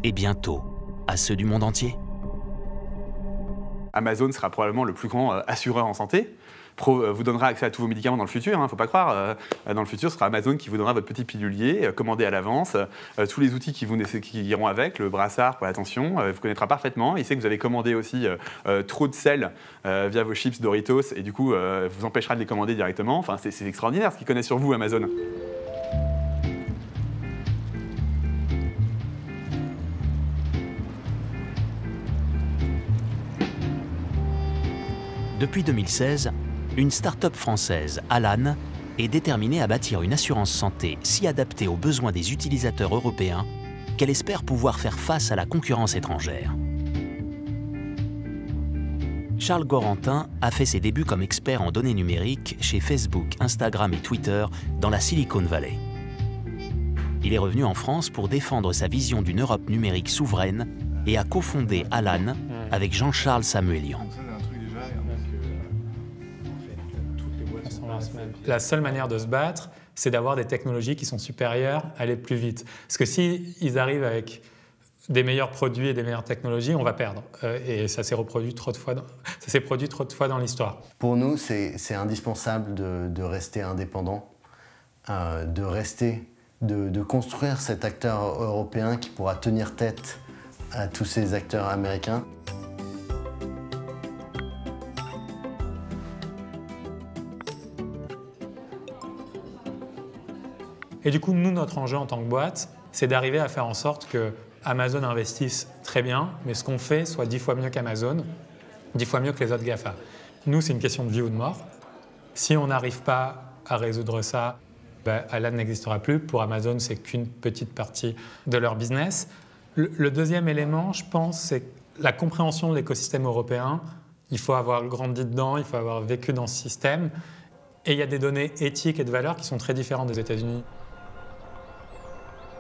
Et bientôt, à ceux du monde entier. Amazon sera probablement le plus grand assureur en santé. Vous donnera accès à tous vos médicaments dans le futur, hein, faut pas croire. Dans le futur, ce sera Amazon qui vous donnera votre petit pilulier, commandé à l'avance, tous les outils qui iront avec, le brassard pour la tension, vous connaîtra parfaitement. Il sait que vous avez commandé aussi trop de sel via vos chips Doritos, et du coup, vous empêchera de les commander directement. Enfin, c'est extraordinaire ce qu'il connaît sur vous, Amazon. Depuis 2016, une start-up française, Alan, est déterminée à bâtir une assurance santé si adaptée aux besoins des utilisateurs européens qu'elle espère pouvoir faire face à la concurrence étrangère. Charles Gorentin a fait ses débuts comme expert en données numériques chez Facebook, Instagram et Twitter dans la Silicon Valley. Il est revenu en France pour défendre sa vision d'une Europe numérique souveraine et a cofondé Alan avec Jean-Charles Samuelian. La seule manière de se battre, c'est d'avoir des technologies qui sont supérieures, aller plus vite. Parce que s'ils arrivent avec des meilleurs produits et des meilleures technologies, on va perdre. Et ça s'est produit trop de fois dans l'histoire. Pour nous, c'est indispensable de rester indépendant, de construire cet acteur européen qui pourra tenir tête à tous ces acteurs américains. Et du coup, nous, notre enjeu en tant que boîte, c'est d'arriver à faire en sorte que Amazon investisse très bien, mais ce qu'on fait soit 10 fois mieux qu'Amazon, 10 fois mieux que les autres GAFA. Nous, c'est une question de vie ou de mort. Si on n'arrive pas à résoudre ça, Alan n'existera plus. Pour Amazon, c'est qu'une petite partie de leur business. Le deuxième élément, je pense, c'est la compréhension de l'écosystème européen. Il faut avoir grandi dedans, il faut avoir vécu dans ce système. Et il y a des données éthiques et de valeurs qui sont très différentes des États-Unis.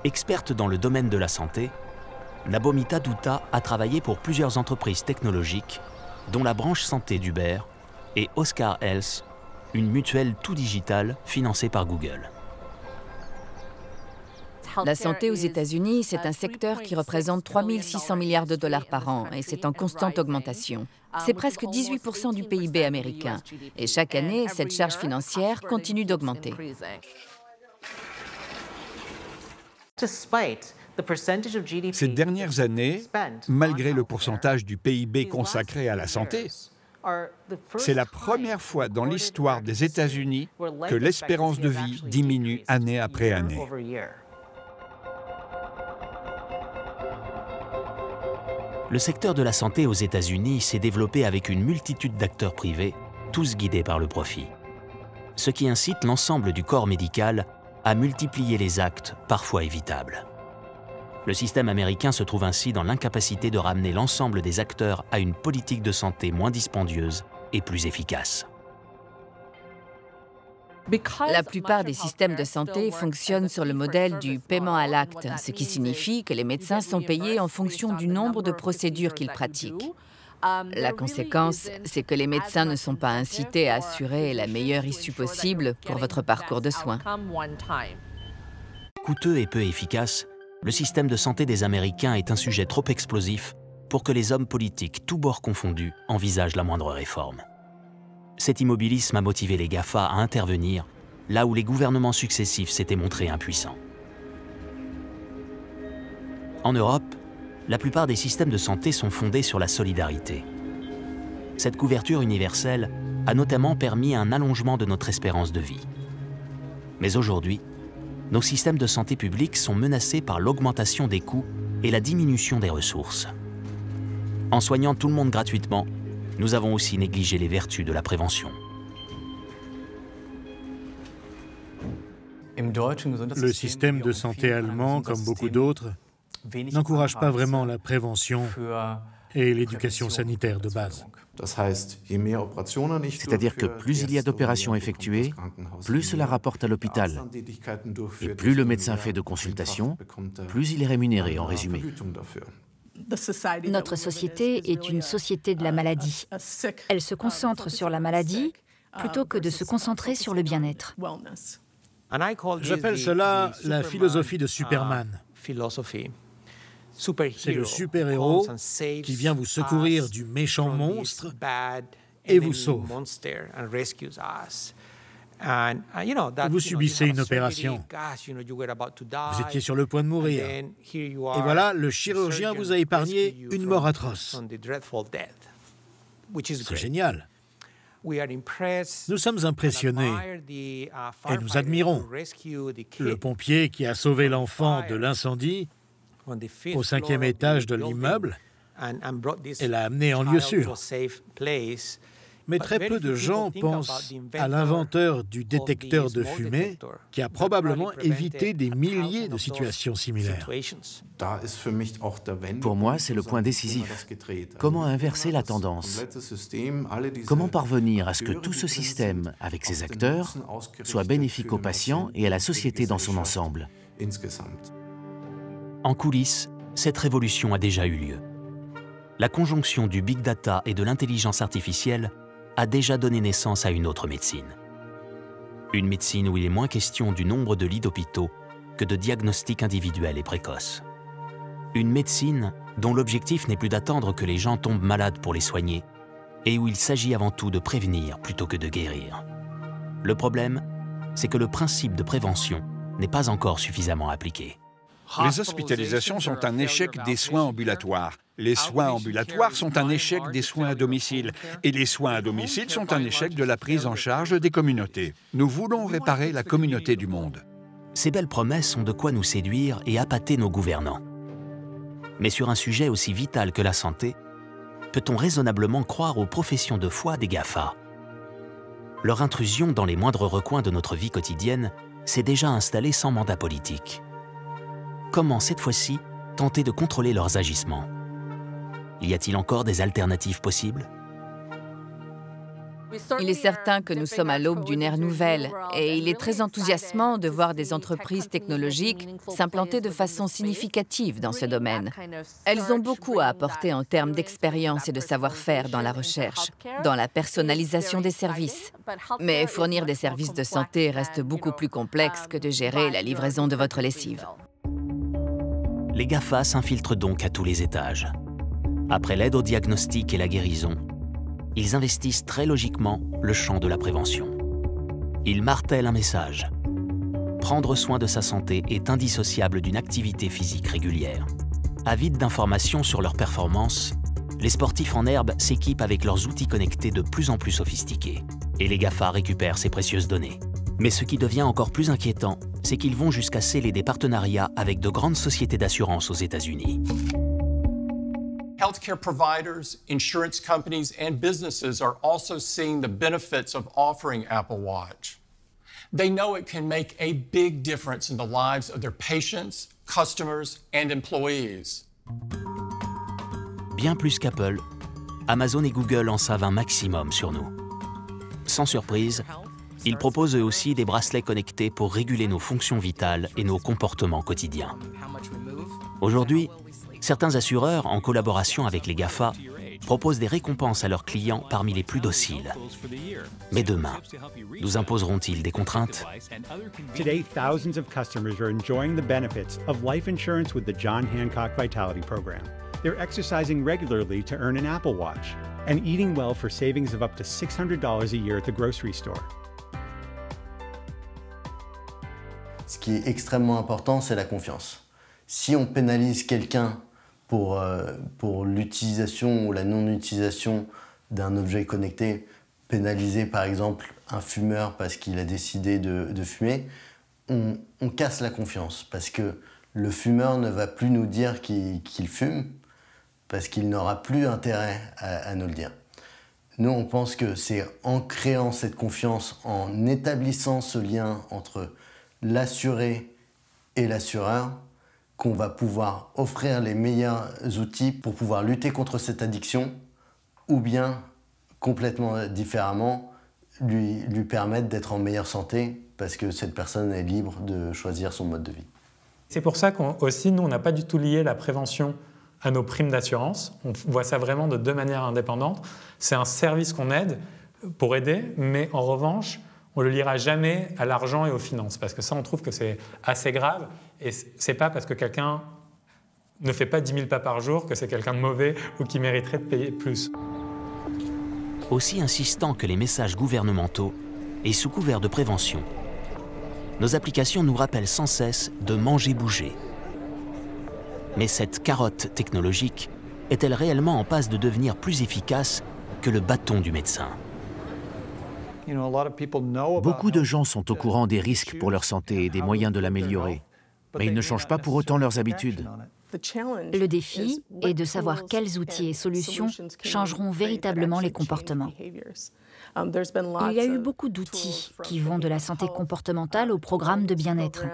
Experte dans le domaine de la santé, Nabomita Dutta a travaillé pour plusieurs entreprises technologiques, dont la branche santé d'Uber et Oscar Health, une mutuelle tout digitale financée par Google. La santé aux États-Unis, c'est un secteur qui représente 3 600 milliards de dollars par an et c'est en constante augmentation. C'est presque 18% du PIB américain. Et chaque année, cette charge financière continue d'augmenter. Ces dernières années, malgré le pourcentage du PIB consacré à la santé, c'est la première fois dans l'histoire des États-Unis que l'espérance de vie diminue année après année. Le secteur de la santé aux États-Unis s'est développé avec une multitude d'acteurs privés, tous guidés par le profit. Ce qui incite l'ensemble du corps médical à multiplier les actes, parfois évitables. Le système américain se trouve ainsi dans l'incapacité de ramener l'ensemble des acteurs à une politique de santé moins dispendieuse et plus efficace. La plupart des systèmes de santé fonctionnent sur le modèle du paiement à l'acte, ce qui signifie que les médecins sont payés en fonction du nombre de procédures qu'ils pratiquent. La conséquence, c'est que les médecins ne sont pas incités à assurer la meilleure issue possible pour votre parcours de soins. Coûteux et peu efficace, le système de santé des Américains est un sujet trop explosif pour que les hommes politiques, tous bords confondus, envisagent la moindre réforme. Cet immobilisme a motivé les GAFA à intervenir là où les gouvernements successifs s'étaient montrés impuissants. En Europe, la plupart des systèmes de santé sont fondés sur la solidarité. Cette couverture universelle a notamment permis un allongement de notre espérance de vie. Mais aujourd'hui, nos systèmes de santé publique sont menacés par l'augmentation des coûts et la diminution des ressources. En soignant tout le monde gratuitement, nous avons aussi négligé les vertus de la prévention. Le système de santé allemand, comme beaucoup d'autres, n'encourage pas vraiment la prévention et l'éducation sanitaire de base. C'est-à-dire que plus il y a d'opérations effectuées, plus cela rapporte à l'hôpital. Et plus le médecin fait de consultations, plus il est rémunéré en résumé. Notre société est une société de la maladie. Elle se concentre sur la maladie plutôt que de se concentrer sur le bien-être. J'appelle cela la philosophie de Superman. C'est le super-héros qui vient vous secourir du méchant monstre et vous sauve. Vous subissez une opération. Vous étiez sur le point de mourir. Et voilà, le chirurgien vous a épargné une mort atroce. C'est génial. Nous sommes impressionnés et nous admirons le pompier qui a sauvé l'enfant de l'incendie au 5e étage de l'immeuble et l'a amené en lieu sûr. Mais très peu de gens pensent à l'inventeur du détecteur de fumée qui a probablement évité des milliers de situations similaires. Pour moi, c'est le point décisif. Comment inverser la tendance? Comment parvenir à ce que tout ce système, avec ses acteurs, soit bénéfique aux patients et à la société dans son ensemble? En coulisses, cette révolution a déjà eu lieu. La conjonction du big data et de l'intelligence artificielle a déjà donné naissance à une autre médecine. Une médecine où il est moins question du nombre de lits d'hôpitaux que de diagnostics individuels et précoces. Une médecine dont l'objectif n'est plus d'attendre que les gens tombent malades pour les soigner et où il s'agit avant tout de prévenir plutôt que de guérir. Le problème, c'est que le principe de prévention n'est pas encore suffisamment appliqué. Les hospitalisations sont un échec des soins ambulatoires. Les soins ambulatoires sont un échec des soins à domicile. Et les soins à domicile sont un échec de la prise en charge des communautés. Nous voulons réparer la communauté du monde. Ces belles promesses ont de quoi nous séduire et appâter nos gouvernants. Mais sur un sujet aussi vital que la santé, peut-on raisonnablement croire aux professions de foi des GAFA? Leur intrusion dans les moindres recoins de notre vie quotidienne s'est déjà installée sans mandat politique. Comment, cette fois-ci, tenter de contrôler leurs agissements? Y a-t-il encore des alternatives possibles? Il est certain que nous sommes à l'aube d'une ère nouvelle et il est très enthousiasmant de voir des entreprises technologiques s'implanter de façon significative dans ce domaine. Elles ont beaucoup à apporter en termes d'expérience et de savoir-faire dans la recherche, dans la personnalisation des services. Mais fournir des services de santé reste beaucoup plus complexe que de gérer la livraison de votre lessive. Les GAFA s'infiltrent donc à tous les étages. Après l'aide au diagnostic et la guérison, ils investissent très logiquement le champ de la prévention. Ils martèlent un message. Prendre soin de sa santé est indissociable d'une activité physique régulière. Avides d'informations sur leur performance, les sportifs en herbe s'équipent avec leurs outils connectés de plus en plus sophistiqués. Et les GAFA récupèrent ces précieuses données. Mais ce qui devient encore plus inquiétant, c'est qu'ils vont jusqu'à sceller des partenariats avec de grandes sociétés d'assurance aux États-Unis. Healthcare providers, insurance companies, and businesses are also seeing the benefits of offering Apple Watch. They know it can make a big difference in the lives of their patients, customers, and employees. Bien plus qu'Apple, Amazon et Google en savent un maximum sur nous. Sans surprise, ils proposent eux aussi des bracelets connectés pour réguler nos fonctions vitales et nos comportements quotidiens. Aujourd'hui, certains assureurs, en collaboration avec les GAFA, proposent des récompenses à leurs clients parmi les plus dociles. Mais demain, nous imposeront-ils des contraintes? Today, thousands of customers are enjoying the benefits of life insurance with the John Hancock Vitality Program. They're exercising regularly to earn an Apple Watch and eating well for savings of up to $600 a year at the grocery store. Ce qui est extrêmement important, c'est la confiance. Si on pénalise quelqu'un pour l'utilisation ou la non-utilisation d'un objet connecté, pénaliser par exemple un fumeur parce qu'il a décidé de fumer, on casse la confiance parce que le fumeur ne va plus nous dire qu'il fume parce qu'il n'aura plus intérêt à nous le dire. Nous, on pense que c'est en créant cette confiance, en établissant ce lien entre l'assuré et l'assureur, qu'on va pouvoir offrir les meilleurs outils pour pouvoir lutter contre cette addiction ou bien, complètement différemment, lui permettre d'être en meilleure santé parce que cette personne est libre de choisir son mode de vie. C'est pour ça qu'aussi, nous, on n'a pas du tout lié la prévention à nos primes d'assurance. On voit ça vraiment de deux manières indépendantes. C'est un service qu'on aide pour aider, mais en revanche, On ne le liera jamais à l'argent et aux finances, parce que ça, on trouve que c'est assez grave. Et ce n'est pas parce que quelqu'un ne fait pas 10 000 pas par jour que c'est quelqu'un de mauvais ou qui mériterait de payer plus. Aussi insistant que les messages gouvernementaux et sous couvert de prévention, nos applications nous rappellent sans cesse de manger-bouger. Mais cette carotte technologique est-elle réellement en passe de devenir plus efficace que le bâton du médecin? Beaucoup de gens sont au courant des risques pour leur santé et des moyens de l'améliorer, mais ils ne changent pas pour autant leurs habitudes. Le défi est de savoir quels outils et solutions changeront véritablement les comportements. Il y a eu beaucoup d'outils qui vont de la santé comportementale au programme de bien-être.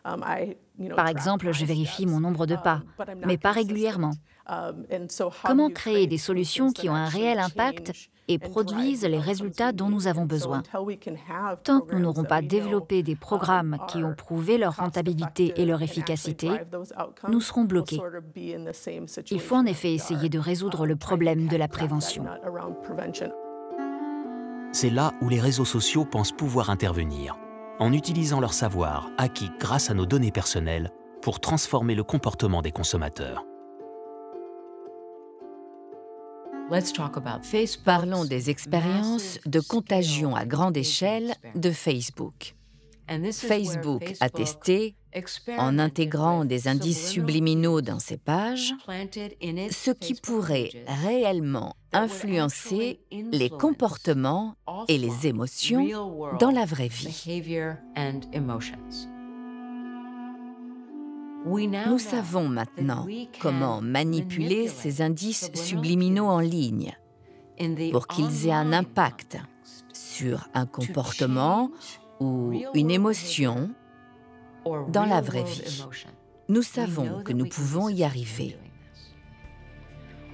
Par exemple, je vérifie mon nombre de pas, mais pas régulièrement. Comment créer des solutions qui ont un réel impact et produisent les résultats dont nous avons besoin? Tant que nous n'aurons pas développé des programmes qui ont prouvé leur rentabilité et leur efficacité, nous serons bloqués. Il faut en effet essayer de résoudre le problème de la prévention. C'est là où les réseaux sociaux pensent pouvoir intervenir, en utilisant leur savoir acquis grâce à nos données personnelles pour transformer le comportement des consommateurs. Parlons des expériences de contagion à grande échelle de Facebook. Facebook a testé, en intégrant des indices subliminaux dans ses pages, ce qui pourrait réellement influencer les comportements et les émotions dans la vraie vie. Nous savons maintenant comment manipuler ces indices subliminaux en ligne pour qu'ils aient un impact sur un comportement ou une émotion dans la vraie vie. Nous savons que nous pouvons y arriver.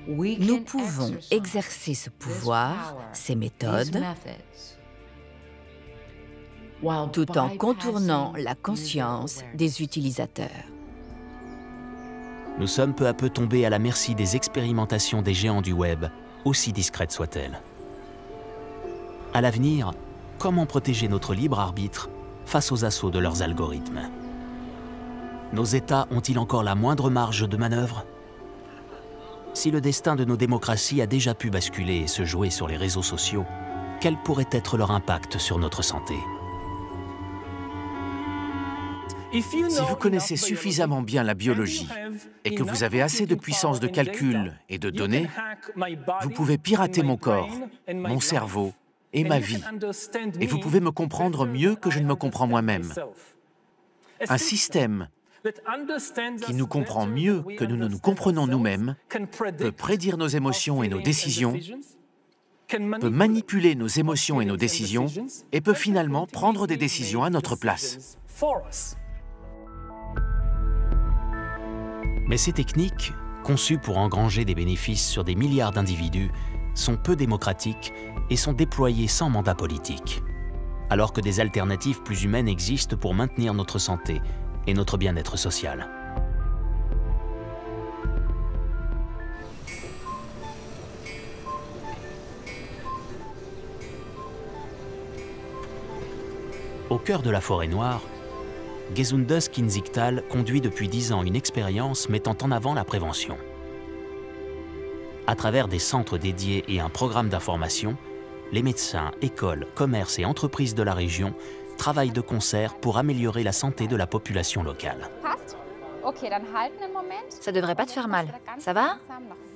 Nous pouvons exercer ce pouvoir, ces méthodes, tout en contournant la conscience des utilisateurs. Nous sommes peu à peu tombés à la merci des expérimentations des géants du web, aussi discrètes soient-elles. À l'avenir, comment protéger notre libre arbitre face aux assauts de leurs algorithmes? Nos États ont-ils encore la moindre marge de manœuvre? Si le destin de nos démocraties a déjà pu basculer et se jouer sur les réseaux sociaux, quel pourrait être leur impact sur notre santé? Si vous connaissez suffisamment bien la biologie et que vous avez assez de puissance de calcul et de données, vous pouvez pirater mon corps, mon cerveau et ma vie. Et vous pouvez me comprendre mieux que je ne me comprends moi-même. Un système qui nous comprend mieux que nous ne nous comprenons nous-mêmes peut prédire nos émotions et nos décisions, peut manipuler nos émotions et nos décisions et peut finalement prendre des décisions à notre place. Mais ces techniques, conçues pour engranger des bénéfices sur des milliards d'individus, sont peu démocratiques et sont déployées sans mandat politique. Alors que des alternatives plus humaines existent pour maintenir notre santé et notre bien-être social. Au cœur de la forêt noire, Gesundes Kinzigtal conduit depuis 10 ans une expérience mettant en avant la prévention. À travers des centres dédiés et un programme d'information, les médecins, écoles, commerces et entreprises de la région travaillent de concert pour améliorer la santé de la population locale. Ça devrait pas te faire mal. Ça va?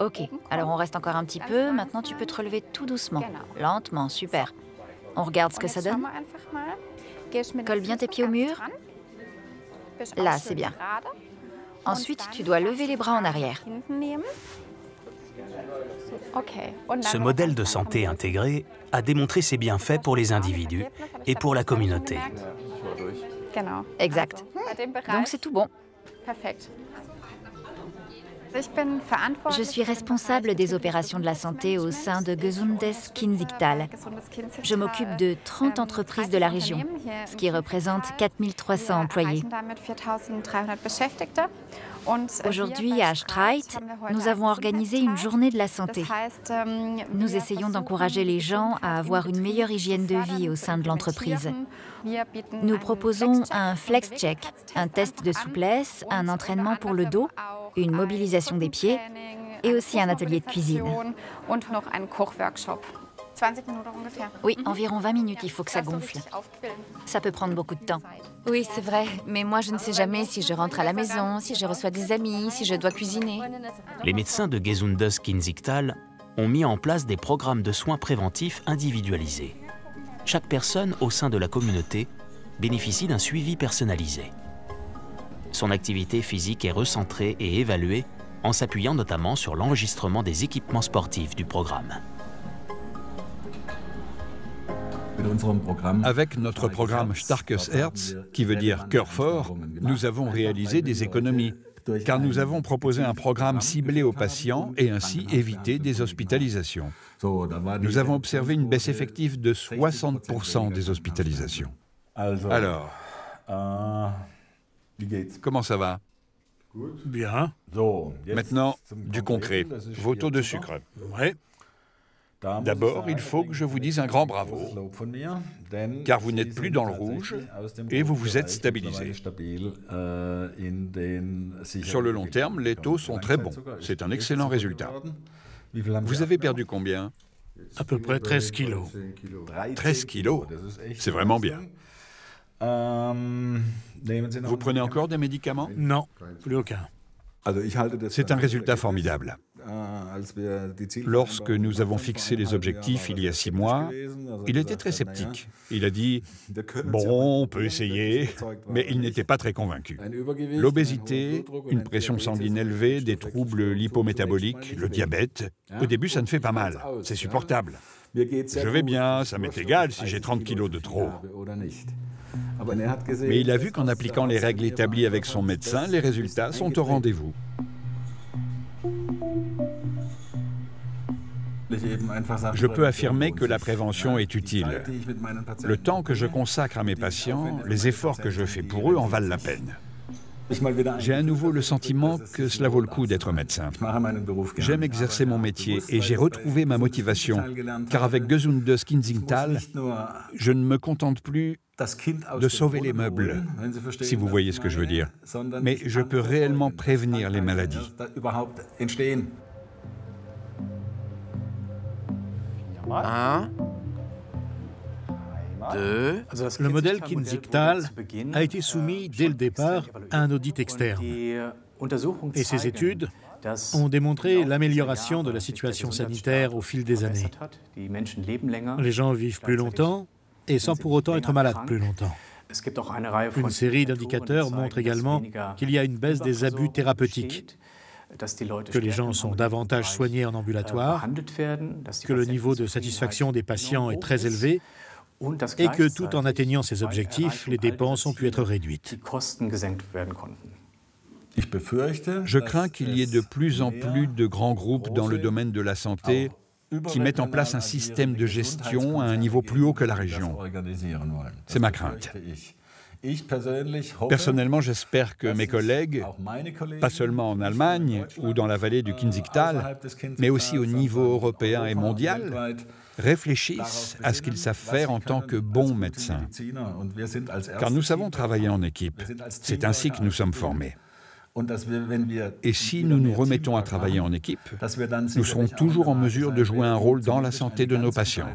Ok, alors on reste encore un petit peu. Maintenant, tu peux te relever tout doucement. Lentement, super. On regarde ce que ça donne. Colle bien tes pieds au mur. Là, c'est bien. Ensuite, tu dois lever les bras en arrière. Ce modèle de santé intégré a démontré ses bienfaits pour les individus et pour la communauté. Exact. Donc c'est tout bon. Je suis responsable des opérations de la santé au sein de Gesundes Kinzigtal. Je m'occupe de 30 entreprises de la région, ce qui représente 4300 employés. Aujourd'hui, à Streit, nous avons organisé une journée de la santé. Nous essayons d'encourager les gens à avoir une meilleure hygiène de vie au sein de l'entreprise. Nous proposons un flex-check, un test de souplesse, un entraînement pour le dos, une mobilisation des pieds et aussi un atelier de cuisine. Oui, environ 20 minutes, il faut que ça gonfle. Ça peut prendre beaucoup de temps. Oui, c'est vrai, mais moi je ne sais jamais si je rentre à la maison, si je reçois des amis, si je dois cuisiner. Les médecins de Gesundes Kinzigtal ont mis en place des programmes de soins préventifs individualisés. Chaque personne au sein de la communauté bénéficie d'un suivi personnalisé. Son activité physique est recentrée et évaluée en s'appuyant notamment sur l'enregistrement des équipements sportifs du programme. Avec notre programme Starkes Herz, qui veut dire cœur fort, nous avons réalisé des économies, car nous avons proposé un programme ciblé aux patients et ainsi évité des hospitalisations. Nous avons observé une baisse effective de 60% des hospitalisations. Alors, comment ça va? Bien. Maintenant, du concret. Vos taux de sucre. Oui. D'abord, il faut que je vous dise un grand bravo, car vous n'êtes plus dans le rouge et vous vous êtes stabilisé. Sur le long terme, les taux sont très bons. C'est un excellent résultat. Vous avez perdu combien? À peu près 13 kilos. 13 kilos? C'est vraiment bien. Vous prenez encore des médicaments? Non, plus aucun. C'est un résultat formidable. Lorsque nous avons fixé les objectifs il y a 6 mois, il était très sceptique. Il a dit « Bon, on peut essayer », mais il n'était pas très convaincu. L'obésité, une pression sanguine élevée, des troubles lipométaboliques, le diabète, au début ça ne fait pas mal, c'est supportable. Je vais bien, ça m'est égal si j'ai 30 kilos de trop. Mais il a vu qu'en appliquant les règles établies avec son médecin, les résultats sont au rendez-vous. Je peux affirmer que la prévention est utile. Le temps que je consacre à mes patients, les efforts que je fais pour eux en valent la peine. J'ai à nouveau le sentiment que cela vaut le coup d'être médecin. J'aime exercer mon métier et j'ai retrouvé ma motivation, car avec Gesundes Kinzigtal, je ne me contente plus de sauver les meubles, si vous voyez ce que je veux dire. Mais je peux réellement prévenir les maladies. Le modèle Kinzigtal a été soumis dès le départ à un audit externe. Et ces études ont démontré l'amélioration de la situation sanitaire au fil des années. Les gens vivent plus longtemps et sans pour autant être malades plus longtemps. Une série d'indicateurs montre également qu'il y a une baisse des abus thérapeutiques, que les gens sont davantage soignés en ambulatoire, que le niveau de satisfaction des patients est très élevé et que tout en atteignant ces objectifs, les dépenses ont pu être réduites. Je crains qu'il y ait de plus en plus de grands groupes dans le domaine de la santé qui mettent en place un système de gestion à un niveau plus haut que la région. C'est ma crainte. Personnellement, j'espère que mes collègues, pas seulement en Allemagne ou dans la vallée du Kinzigtal, mais aussi au niveau européen et mondial, réfléchissent à ce qu'ils savent faire en tant que bons médecins. Car nous savons travailler en équipe. C'est ainsi que nous sommes formés. Et si nous nous remettons à travailler en équipe, nous serons toujours en mesure de jouer un rôle dans la santé de nos patients.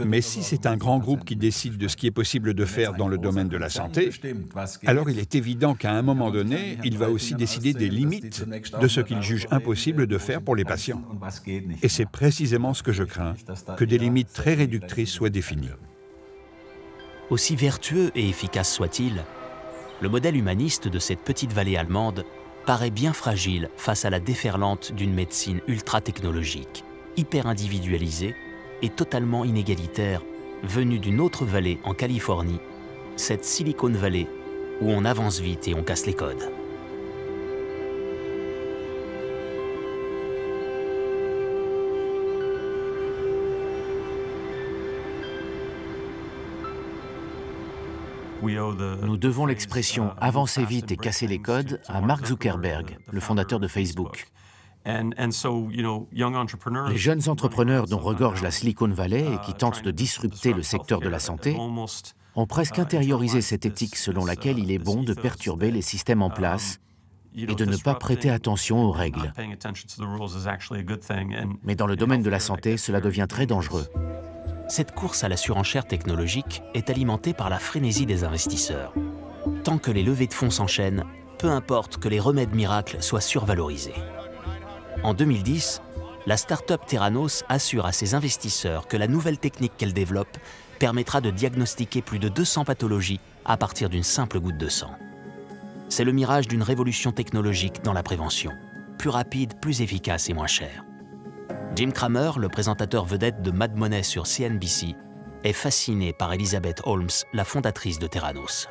Mais si c'est un grand groupe qui décide de ce qui est possible de faire dans le domaine de la santé, alors il est évident qu'à un moment donné, il va aussi décider des limites de ce qu'il juge impossible de faire pour les patients. Et c'est précisément ce que je crains, que des limites très réductrices soient définies. Aussi vertueux et efficace soit-il, le modèle humaniste de cette petite vallée allemande paraît bien fragile face à la déferlante d'une médecine ultra-technologique, hyper individualisée et totalement inégalitaire, venue d'une autre vallée en Californie, cette Silicon Valley où on avance vite et on casse les codes. Nous devons l'expression « avancer vite et casser les codes » à Mark Zuckerberg, le fondateur de Facebook. Les jeunes entrepreneurs dont regorge la Silicon Valley et qui tentent de disrupter le secteur de la santé ont presque intériorisé cette éthique selon laquelle il est bon de perturber les systèmes en place et de ne pas prêter attention aux règles. Mais dans le domaine de la santé, cela devient très dangereux. Cette course à la surenchère technologique est alimentée par la frénésie des investisseurs. Tant que les levées de fonds s'enchaînent, peu importe que les remèdes miracles soient survalorisés. En 2010, la start-up Theranos assure à ses investisseurs que la nouvelle technique qu'elle développe permettra de diagnostiquer plus de 200 pathologies à partir d'une simple goutte de sang. C'est le mirage d'une révolution technologique dans la prévention, plus rapide, plus efficace et moins cher. Jim Cramer, le présentateur vedette de Mad Money sur CNBC, est fasciné par Elizabeth Holmes, la fondatrice de Theranos.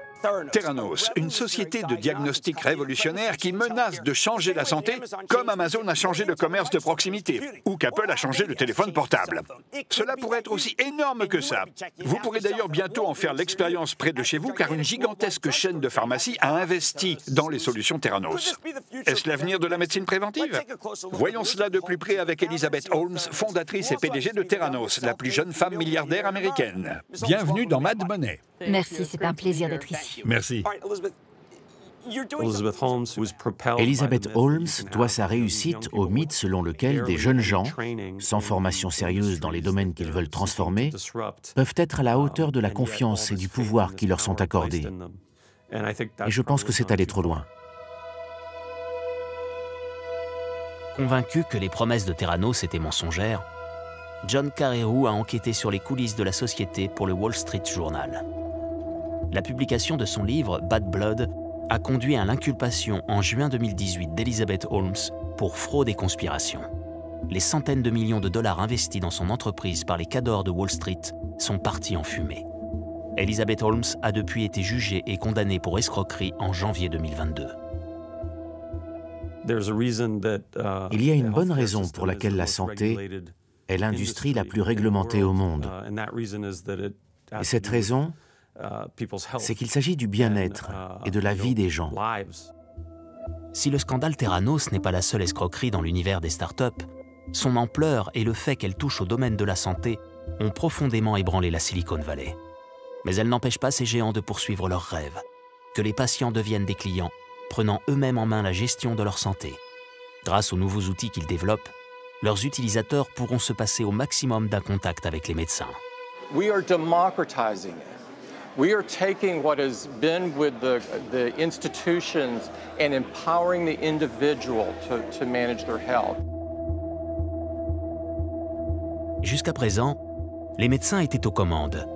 Theranos, une société de diagnostic révolutionnaire qui menace de changer la santé comme Amazon a changé le commerce de proximité ou qu'Apple a changé le téléphone portable. Cela pourrait être aussi énorme que ça. Vous pourrez d'ailleurs bientôt en faire l'expérience près de chez vous car une gigantesque chaîne de pharmacies a investi dans les solutions Theranos. Est-ce l'avenir de la médecine préventive? Voyons cela de plus près avec Elizabeth Holmes, fondatrice et PDG de Theranos, la plus jeune femme milliardaire américaine. Bienvenue dans Mad Money. Merci, c'est un plaisir d'être ici. Merci. Elizabeth Holmes doit sa réussite au mythe selon lequel des jeunes gens, sans formation sérieuse dans les domaines qu'ils veulent transformer, peuvent être à la hauteur de la confiance et du pouvoir qui leur sont accordés. Et je pense que c'est allé trop loin. Convaincu que les promesses de Theranos étaient mensongères, John Carreyrou a enquêté sur les coulisses de la société pour le Wall Street Journal. La publication de son livre « Bad Blood » a conduit à l'inculpation en juin 2018 d'Elizabeth Holmes pour fraude et conspiration. Les centaines de millions de dollars investis dans son entreprise par les cadors de Wall Street sont partis en fumée. Elizabeth Holmes a depuis été jugée et condamnée pour escroquerie en janvier 2022. Il y a une bonne raison pour laquelle la santé est l'industrie la plus réglementée au monde. Et cette raison, c'est qu'il s'agit du bien-être et de la vie des gens. Si le scandale Theranos n'est pas la seule escroquerie dans l'univers des startups, son ampleur et le fait qu'elle touche au domaine de la santé ont profondément ébranlé la Silicon Valley. Mais elle n'empêche pas ces géants de poursuivre leurs rêves, que les patients deviennent des clients, prenant eux-mêmes en main la gestion de leur santé. Grâce aux nouveaux outils qu'ils développent, leurs utilisateurs pourront se passer au maximum d'un contact avec les médecins. We are democratizing it. We are taking what has been with the institutions and empowering the individual to manage their health. Jusqu'à présent, les médecins étaient aux commandes.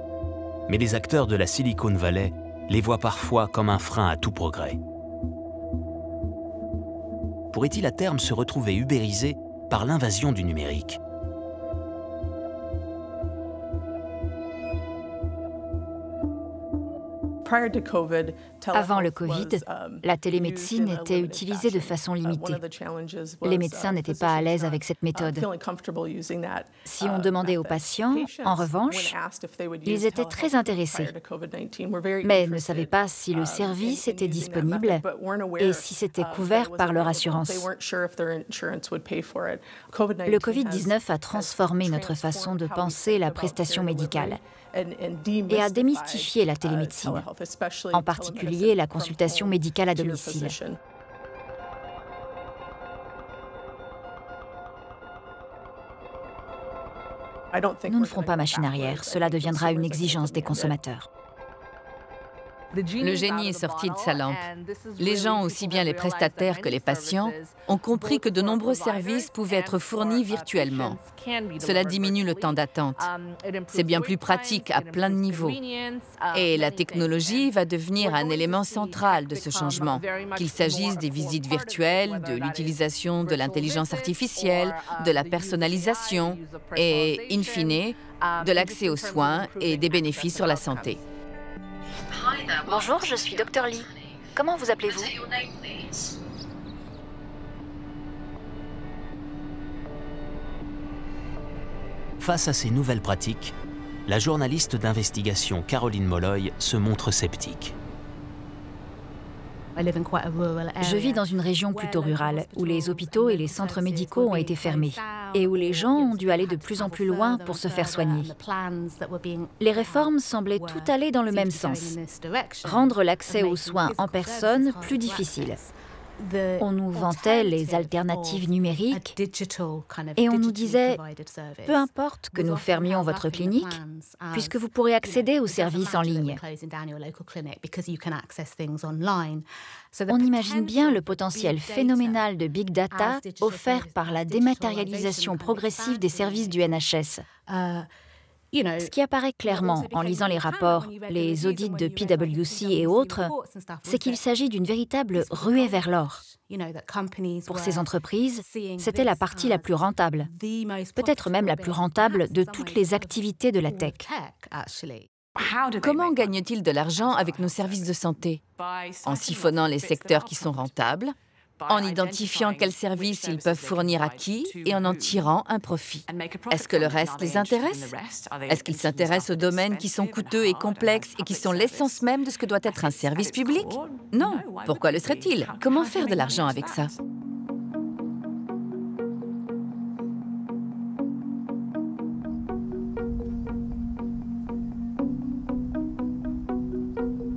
Mais les acteurs de la Silicon Valley les voient parfois comme un frein à tout progrès. Pourrait-il à terme se retrouver ubérisé par l'invasion du numérique ? Avant le Covid, la télémédecine était utilisée de façon limitée. Les médecins n'étaient pas à l'aise avec cette méthode. Si on demandait aux patients, en revanche, ils étaient très intéressés, mais ne savaient pas si le service était disponible et si c'était couvert par leur assurance. Le Covid-19 a transformé notre façon de penser la prestation médicale et a démystifié la télémédecine, en particulier la consultation médicale à domicile. Nous ne ferons pas machine arrière, cela deviendra une exigence des consommateurs. Le génie est sorti de sa lampe. Les gens, aussi bien les prestataires que les patients, ont compris que de nombreux services pouvaient être fournis virtuellement. Cela diminue le temps d'attente. C'est bien plus pratique à plein de niveaux. Et la technologie va devenir un élément central de ce changement, qu'il s'agisse des visites virtuelles, de l'utilisation de l'intelligence artificielle, de la personnalisation et, in fine, de l'accès aux soins et des bénéfices sur la santé. Bonjour, je suis Dr Lee. Comment vous appelez-vous? Face à ces nouvelles pratiques, la journaliste d'investigation Caroline Molloy se montre sceptique. Je vis dans une région plutôt rurale, où les hôpitaux et les centres médicaux ont été fermés, et où les gens ont dû aller de plus en plus loin pour se faire soigner. Les réformes semblaient tout aller dans le même sens, rendre l'accès aux soins en personne plus difficile. On nous vantait les alternatives numériques et on nous disait « Peu importe que nous fermions votre clinique, puisque vous pourrez accéder aux services en ligne ». On imagine bien le potentiel phénoménal de Big Data offert par la dématérialisation progressive des services du NHS. Ce qui apparaît clairement en lisant les rapports, les audits de PwC et autres, c'est qu'il s'agit d'une véritable ruée vers l'or. Pour ces entreprises, c'était la partie la plus rentable, peut-être même la plus rentable de toutes les activités de la tech. Comment gagnent-ils de l'argent avec nos services de santé? En siphonnant les secteurs qui sont rentables, en identifiant quels services ils peuvent fournir à qui et en tirant un profit. Est-ce que le reste les intéresse? Est-ce qu'ils s'intéressent aux domaines qui sont coûteux et complexes et qui sont l'essence même de ce que doit être un service public? Non. Pourquoi le serait-il? Comment faire de l'argent avec ça?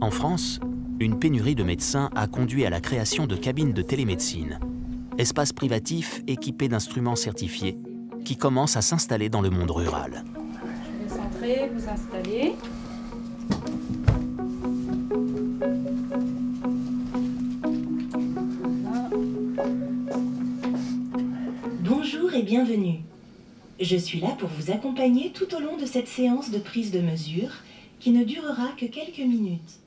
En France, une pénurie de médecins a conduit à la création de cabines de télémédecine, espaces privatifs équipés d'instruments certifiés qui commencent à s'installer dans le monde rural. Je vais centrer, vous installer. Bonjour et bienvenue. Je suis là pour vous accompagner tout au long de cette séance de prise de mesure qui ne durera que quelques minutes.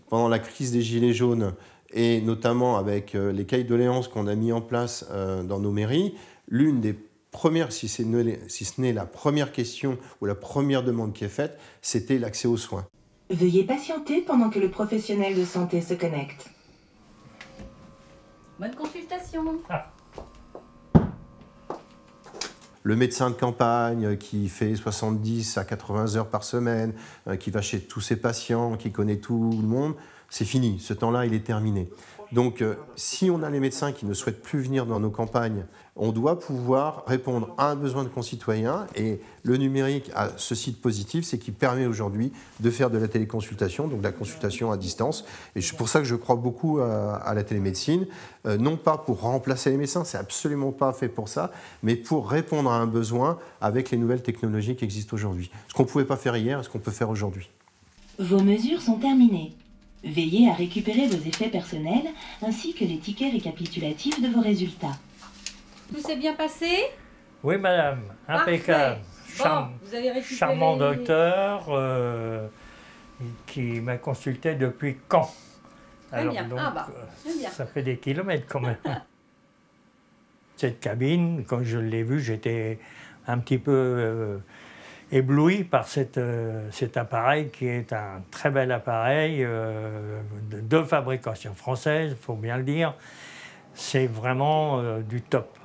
Pendant la crise des Gilets jaunes, et notamment avec les cahiers de doléances qu'on a mis en place dans nos mairies, l'une des premières, si ce n'est la première question ou la première demande qui est faite, c'était l'accès aux soins. Veuillez patienter pendant que le professionnel de santé se connecte. Bonne consultation. Le médecin de campagne qui fait 70 à 80 heures par semaine, qui va chez tous ses patients, qui connaît tout le monde, c'est fini. Ce temps-là, il est terminé. Donc, si on a les médecins qui ne souhaitent plus venir dans nos campagnes, on doit pouvoir répondre à un besoin de concitoyens. Et le numérique a ceci de positif, c'est qu'il permet aujourd'hui de faire de la téléconsultation, donc de la consultation à distance. Et c'est pour ça que je crois beaucoup à la télémédecine, non pas pour remplacer les médecins, c'est absolument pas fait pour ça, mais pour répondre à un besoin avec les nouvelles technologies qui existent aujourd'hui. Ce qu'on ne pouvait pas faire hier, ce qu'on peut faire aujourd'hui. Vos mesures sont terminées. Veillez à récupérer vos effets personnels ainsi que les tickets récapitulatifs de vos résultats. Tout s'est bien passé? Oui, madame, impeccable. Bon, vous avez récupéré... Charmant docteur qui m'a consulté depuis quand? Très bien. Donc, très bien. Ça fait des kilomètres quand même. Cette cabine, quand je l'ai vue, j'étais un petit peu ébloui par cet appareil qui est un très bel appareil de fabrication française, il faut bien le dire. C'est vraiment du top.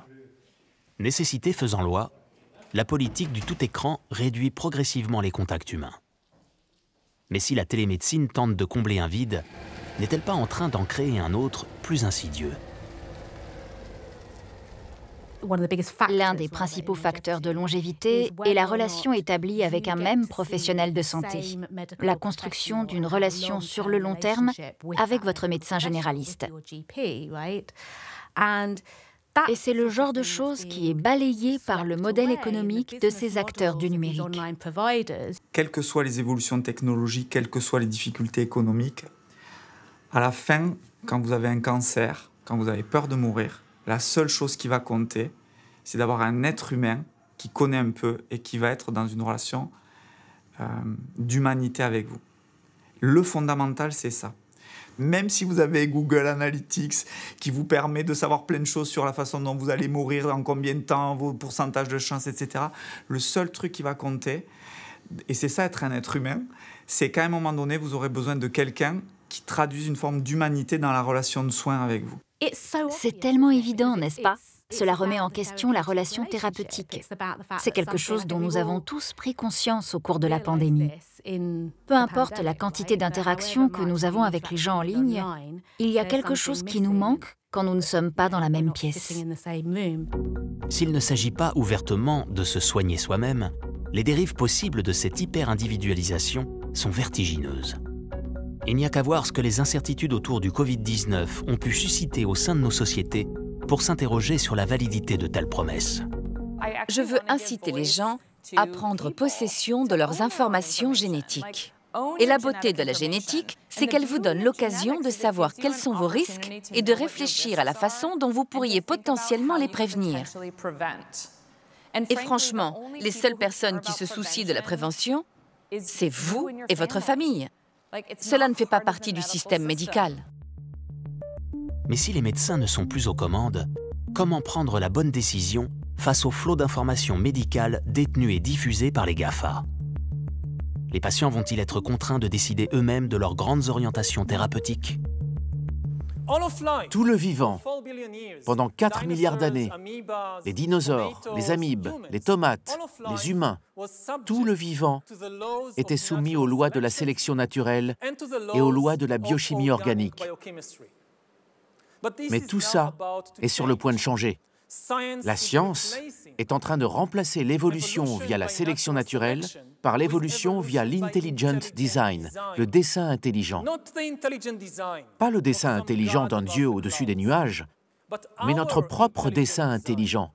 Nécessité faisant loi, la politique du tout-écran réduit progressivement les contacts humains. Mais si la télémédecine tente de combler un vide, n'est-elle pas en train d'en créer un autre plus insidieux? L'un des principaux facteurs de longévité est la relation établie avec un même professionnel de santé, la construction d'une relation sur le long terme avec votre médecin généraliste. Et c'est le genre de choses qui est balayé par le modèle économique de ces acteurs du numérique. Quelles que soient les évolutions technologiques, quelles que soient les difficultés économiques, à la fin, quand vous avez un cancer, quand vous avez peur de mourir, la seule chose qui va compter, c'est d'avoir un être humain qui connaît un peu et qui va être dans une relation d'humanité avec vous. Le fondamental, c'est ça. Même si vous avez Google Analytics qui vous permet de savoir plein de choses sur la façon dont vous allez mourir, en combien de temps, vos pourcentages de chance, etc., le seul truc qui va compter, et c'est ça être un être humain, c'est qu'à un moment donné, vous aurez besoin de quelqu'un qui traduise une forme d'humanité dans la relation de soins avec vous. C'est tellement évident, n'est-ce pas? Cela remet en question la relation thérapeutique. C'est quelque chose dont nous avons tous pris conscience au cours de la pandémie. Peu importe la quantité d'interactions que nous avons avec les gens en ligne, il y a quelque chose qui nous manque quand nous ne sommes pas dans la même pièce. S'il ne s'agit pas ouvertement de se soigner soi-même, les dérives possibles de cette hyper-individualisation sont vertigineuses. Il n'y a qu'à voir ce que les incertitudes autour du Covid-19 ont pu susciter au sein de nos sociétés pour s'interroger sur la validité de telles promesses. Je veux inciter les gens à prendre possession de leurs informations génétiques. Et la beauté de la génétique, c'est qu'elle vous donne l'occasion de savoir quels sont vos risques et de réfléchir à la façon dont vous pourriez potentiellement les prévenir. Et franchement, les seules personnes qui se soucient de la prévention, c'est vous et votre famille. Cela ne fait pas partie du système médical. Mais si les médecins ne sont plus aux commandes, comment prendre la bonne décision face au flot d'informations médicales détenues et diffusées par les GAFA? Les patients vont-ils être contraints de décider eux-mêmes de leurs grandes orientations thérapeutiques? Tout le vivant, pendant 4 milliards d'années, les dinosaures, les amibes, les tomates, les humains, tout le vivant était soumis aux lois de la sélection naturelle et aux lois de la biochimie organique. Mais tout ça est sur le point de changer. La science est en train de remplacer l'évolution via la sélection naturelle par l'évolution via l'intelligent design, le dessin intelligent. Pas le dessin intelligent d'un dieu au-dessus des nuages, mais notre propre dessin intelligent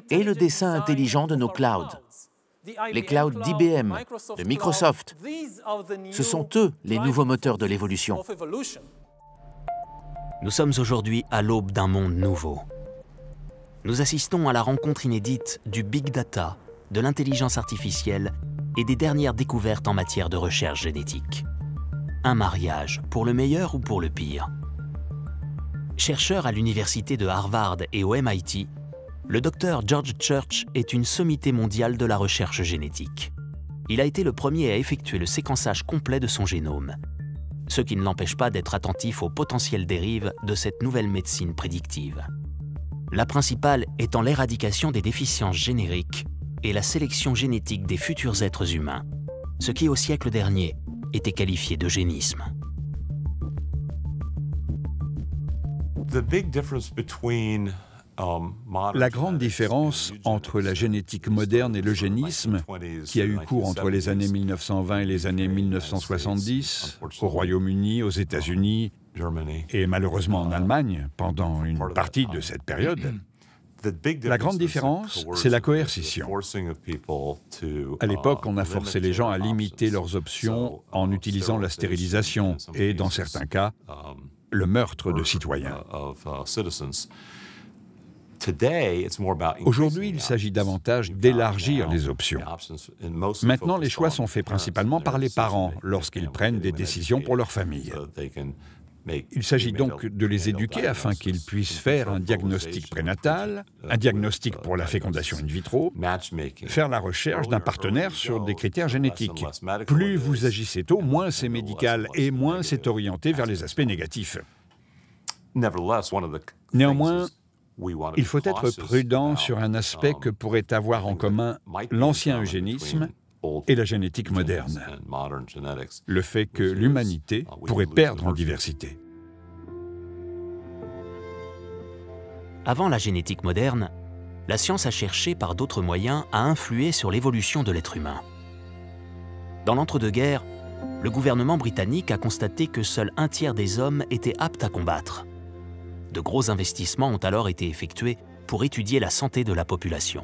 et le dessin intelligent de nos clouds. Les clouds d'IBM, de Microsoft, ce sont eux les nouveaux moteurs de l'évolution. Nous sommes aujourd'hui à l'aube d'un monde nouveau. Nous assistons à la rencontre inédite du big data, de l'intelligence artificielle et des dernières découvertes en matière de recherche génétique. Un mariage, pour le meilleur ou pour le pire. Chercheur à l'université de Harvard et au MIT, le docteur George Church est une sommité mondiale de la recherche génétique. Il a été le premier à effectuer le séquençage complet de son génome, ce qui ne l'empêche pas d'être attentif aux potentielles dérives de cette nouvelle médecine prédictive. La principale étant l'éradication des déficiences génériques et la sélection génétique des futurs êtres humains, ce qui au siècle dernier était qualifié d'eugénisme. La grande différence entre la génétique moderne et l'eugénisme, qui a eu cours entre les années 1920 et les années 1970, au Royaume-Uni, aux États-Unis et malheureusement en Allemagne, pendant une partie de cette période, la grande différence, c'est la coercition. À l'époque, on a forcé les gens à limiter leurs options en utilisant la stérilisation et, dans certains cas, le meurtre de citoyens. Aujourd'hui, il s'agit davantage d'élargir les options. Maintenant, les choix sont faits principalement par les parents lorsqu'ils prennent des décisions pour leur famille. Il s'agit donc de les éduquer afin qu'ils puissent faire un diagnostic prénatal, un diagnostic pour la fécondation in vitro, faire la recherche d'un partenaire sur des critères génétiques. Plus vous agissez tôt, moins c'est médical et moins c'est orienté vers les aspects négatifs. Néanmoins, il faut être prudent sur un aspect que pourrait avoir en commun l'ancien eugénisme et la génétique moderne, le fait que l'humanité pourrait perdre en diversité. Avant la génétique moderne, la science a cherché par d'autres moyens à influer sur l'évolution de l'être humain. Dans l'entre-deux-guerres, le gouvernement britannique a constaté que seul un tiers des hommes étaient aptes à combattre. De gros investissements ont alors été effectués pour étudier la santé de la population.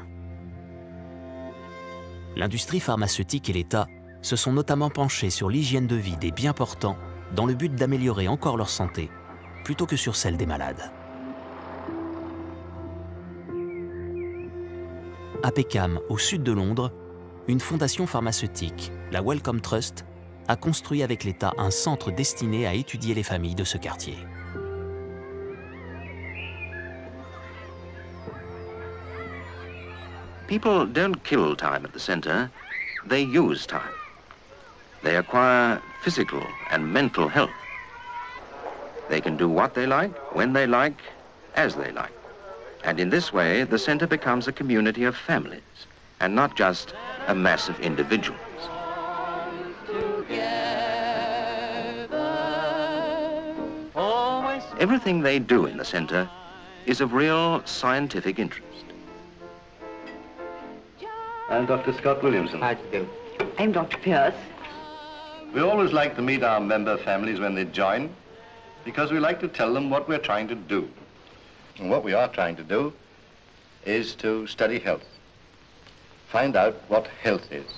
L'industrie pharmaceutique et l'État se sont notamment penchés sur l'hygiène de vie des bien portants dans le but d'améliorer encore leur santé, plutôt que sur celle des malades. À Peckham, au sud de Londres, une fondation pharmaceutique, la Wellcome Trust, a construit avec l'État un centre destiné à étudier les familles de ce quartier. People don't kill time at the center, they use time. They acquire physical and mental health. They can do what they like, when they like, as they like. And in this way, the center becomes a community of families, and not just a mass of individuals. Everything they do in the center is of real scientific interest. I'm Dr. Scott Williamson. How do you do? I'm Dr. Pierce. We always like to meet our member families when they join, because we like to tell them what we're trying to do. And what we are trying to do is to study health, find out what health is.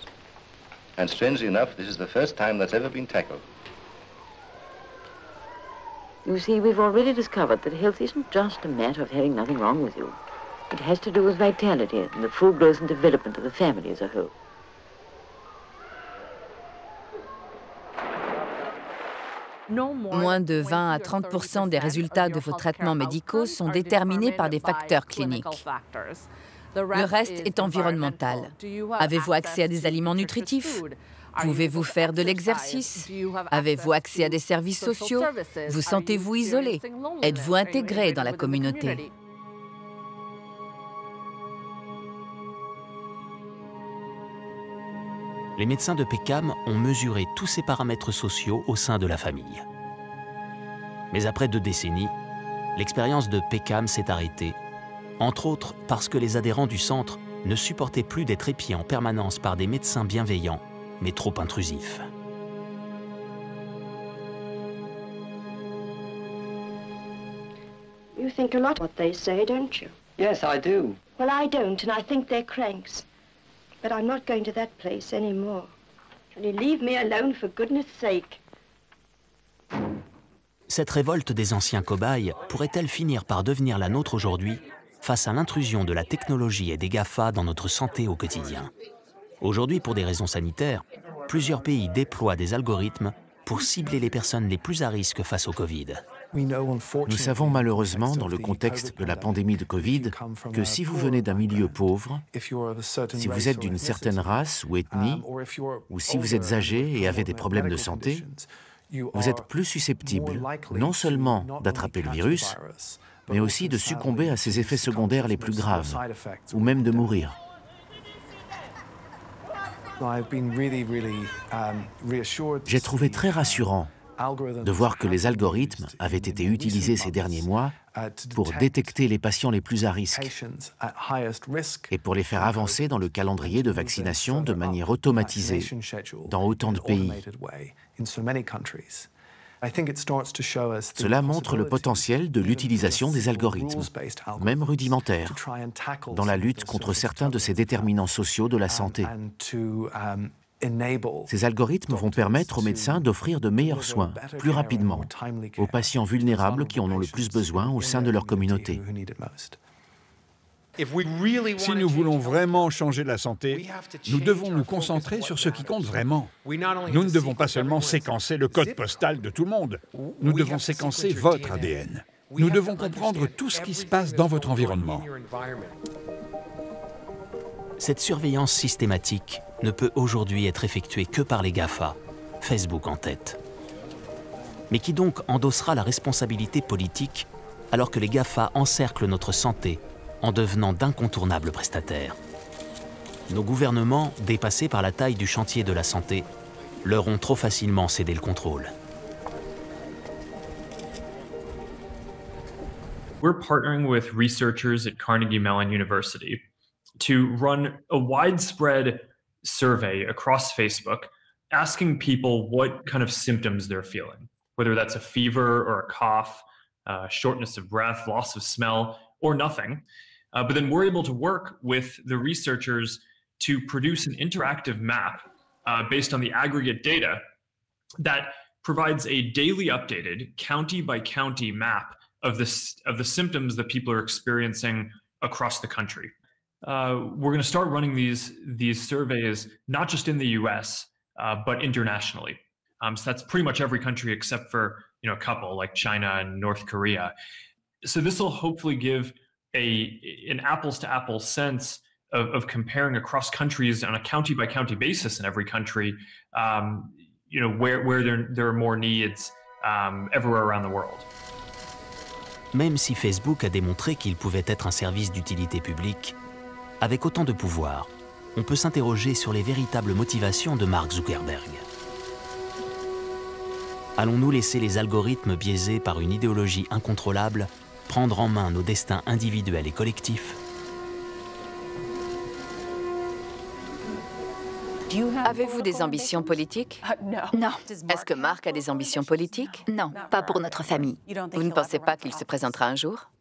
And strangely enough, this is the first time that's ever been tackled. You see, we've already discovered that health isn't just a matter of having nothing wrong with you. It has to do with vitality and the full growth and development of the family as a whole. Moins de 20 à 30% des résultats de vos traitements médicaux sont déterminés par des facteurs cliniques. Le reste est environnemental. Avez-vous accès à des aliments nutritifs? Pouvez-vous faire de l'exercice? Avez-vous accès à des services sociaux? Vous sentez-vous isolé? Êtes-vous intégré dans la communauté? Les médecins de PECAM ont mesuré tous ces paramètres sociaux au sein de la famille. Mais après 2 décennies, l'expérience de PECAM s'est arrêtée, entre autres parce que les adhérents du centre ne supportaient plus d'être épiés en permanence par des médecins bienveillants, mais trop intrusifs. You think a lot what they say, don't you? Yes, I do. Well, I don't, and I think they're cranks. But I'm not going to that place anymore. Can you leave me alone, for goodness sake? Cette révolte des anciens cobayes pourrait-elle finir par devenir la nôtre aujourd'hui face à l'intrusion de la technologie et des GAFA dans notre santé au quotidien? Aujourd'hui, pour des raisons sanitaires, plusieurs pays déploient des algorithmes pour cibler les personnes les plus à risque face au Covid. Nous savons malheureusement, dans le contexte de la pandémie de Covid, que si vous venez d'un milieu pauvre, si vous êtes d'une certaine race ou ethnie, ou si vous êtes âgé et avez des problèmes de santé, vous êtes plus susceptible non seulement d'attraper le virus, mais aussi de succomber à ses effets secondaires les plus graves, ou même de mourir. J'ai trouvé très rassurant de voir que les algorithmes avaient été utilisés ces derniers mois pour détecter les patients les plus à risque et pour les faire avancer dans le calendrier de vaccination de manière automatisée dans autant de pays. Cela montre le potentiel de l'utilisation des algorithmes, même rudimentaires, dans la lutte contre certains de ces déterminants sociaux de la santé. Ces algorithmes vont permettre aux médecins d'offrir de meilleurs soins, plus rapidement, aux patients vulnérables qui en ont le plus besoin au sein de leur communauté. Si nous voulons vraiment changer la santé, nous devons nous concentrer sur ce qui compte vraiment. Nous ne devons pas seulement séquencer le code postal de tout le monde, nous devons séquencer votre ADN. Nous devons comprendre tout ce qui se passe dans votre environnement. Cette surveillance systématique ne peut aujourd'hui être effectuée que par les GAFA, Facebook en tête. Mais qui donc endossera la responsabilité politique alors que les GAFA encerclent notre santé en devenant d'incontournables prestataires? Nos gouvernements, dépassés par la taille du chantier de la santé, leur ont trop facilement cédé le contrôle. We're partnering with researchers at Carnegie Mellon University to run a widespread survey across Facebook asking people what kind of symptoms they're feeling, whether that's a fever or a cough, shortness of breath, loss of smell, or nothing. But then we're able to work with the researchers to produce an interactive map based on the aggregate data that provides a daily updated county-by-county map of the symptoms that people are experiencing across the country. We're going to start running these surveys not just in the U.S. But internationally. So that's pretty much every country except for a couple like China and North Korea. So this will hopefully give an apples-to-apples sense of comparing across countries on a county-by-county basis in every country. Where there are more needs everywhere around the world. Même si Facebook a démontré qu'il pouvait être un service d'utilité publique, avec autant de pouvoir, on peut s'interroger sur les véritables motivations de Mark Zuckerberg. Allons-nous laisser les algorithmes biaisés par une idéologie incontrôlable prendre en main nos destins individuels et collectifs? Avez-vous des ambitions politiques? Non. Est-ce que Mark a des ambitions politiques? Non, pas pour notre famille. Vous ne pensez pas qu'il se présentera un jour?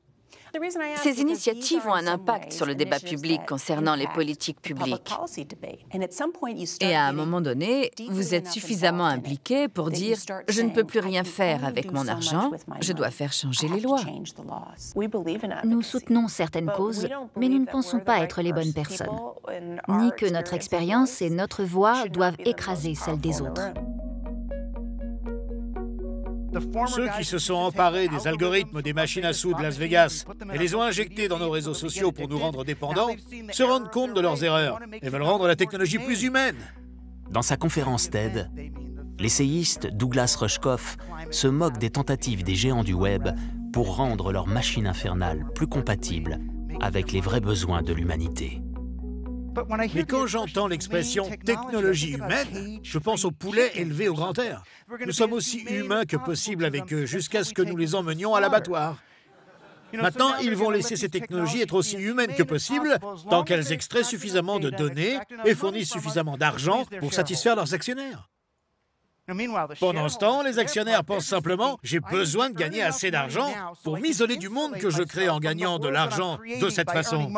Ces initiatives ont un impact sur le débat public concernant les politiques publiques. Et à un moment donné, vous êtes suffisamment impliqué pour dire « Je ne peux plus rien faire avec mon argent, je dois faire changer les lois ». Nous soutenons certaines causes, mais nous ne pensons pas être les bonnes personnes, ni que notre expérience et notre voix doivent écraser celle des autres. Ceux qui se sont emparés des algorithmes des machines à sous de Las Vegas et les ont injectés dans nos réseaux sociaux pour nous rendre dépendants se rendent compte de leurs erreurs et veulent rendre la technologie plus humaine. Dans sa conférence TED, l'essayiste Douglas Rushkoff se moque des tentatives des géants du web pour rendre leur machine infernale plus compatible avec les vrais besoins de l'humanité. Mais quand j'entends l'expression « technologie humaine », je pense aux poulets élevés au grand air. Nous sommes aussi humains que possible avec eux, jusqu'à ce que nous les emmenions à l'abattoir. Maintenant, ils vont laisser ces technologies être aussi humaines que possible, tant qu'elles extraient suffisamment de données et fournissent suffisamment d'argent pour satisfaire leurs actionnaires. Pendant ce temps, les actionnaires pensent simplement « j'ai besoin de gagner assez d'argent pour m'isoler du monde que je crée en gagnant de l'argent de cette façon ».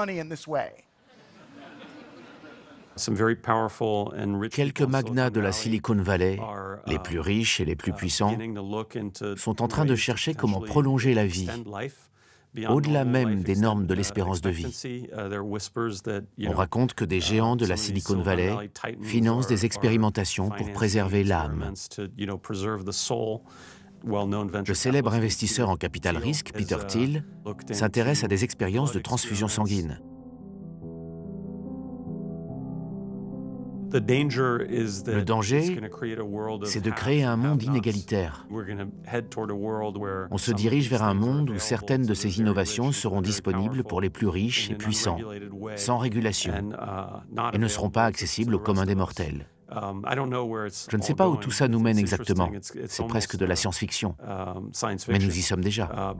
Quelques magnats de la Silicon Valley, les plus riches et les plus puissants, sont en train de chercher comment prolonger la vie, au-delà même des normes de l'espérance de vie. On raconte que des géants de la Silicon Valley financent des expérimentations pour préserver l'âme. Le célèbre investisseur en capital risque, Peter Thiel, s'intéresse à des expériences de transfusion sanguine. Le danger, c'est de créer un monde inégalitaire. On se dirige vers un monde où certaines de ces innovations seront disponibles pour les plus riches et puissants, sans régulation, et ne seront pas accessibles au commun des mortels. Je ne sais pas où tout ça nous mène exactement. C'est presque de la science-fiction. Mais nous y sommes déjà.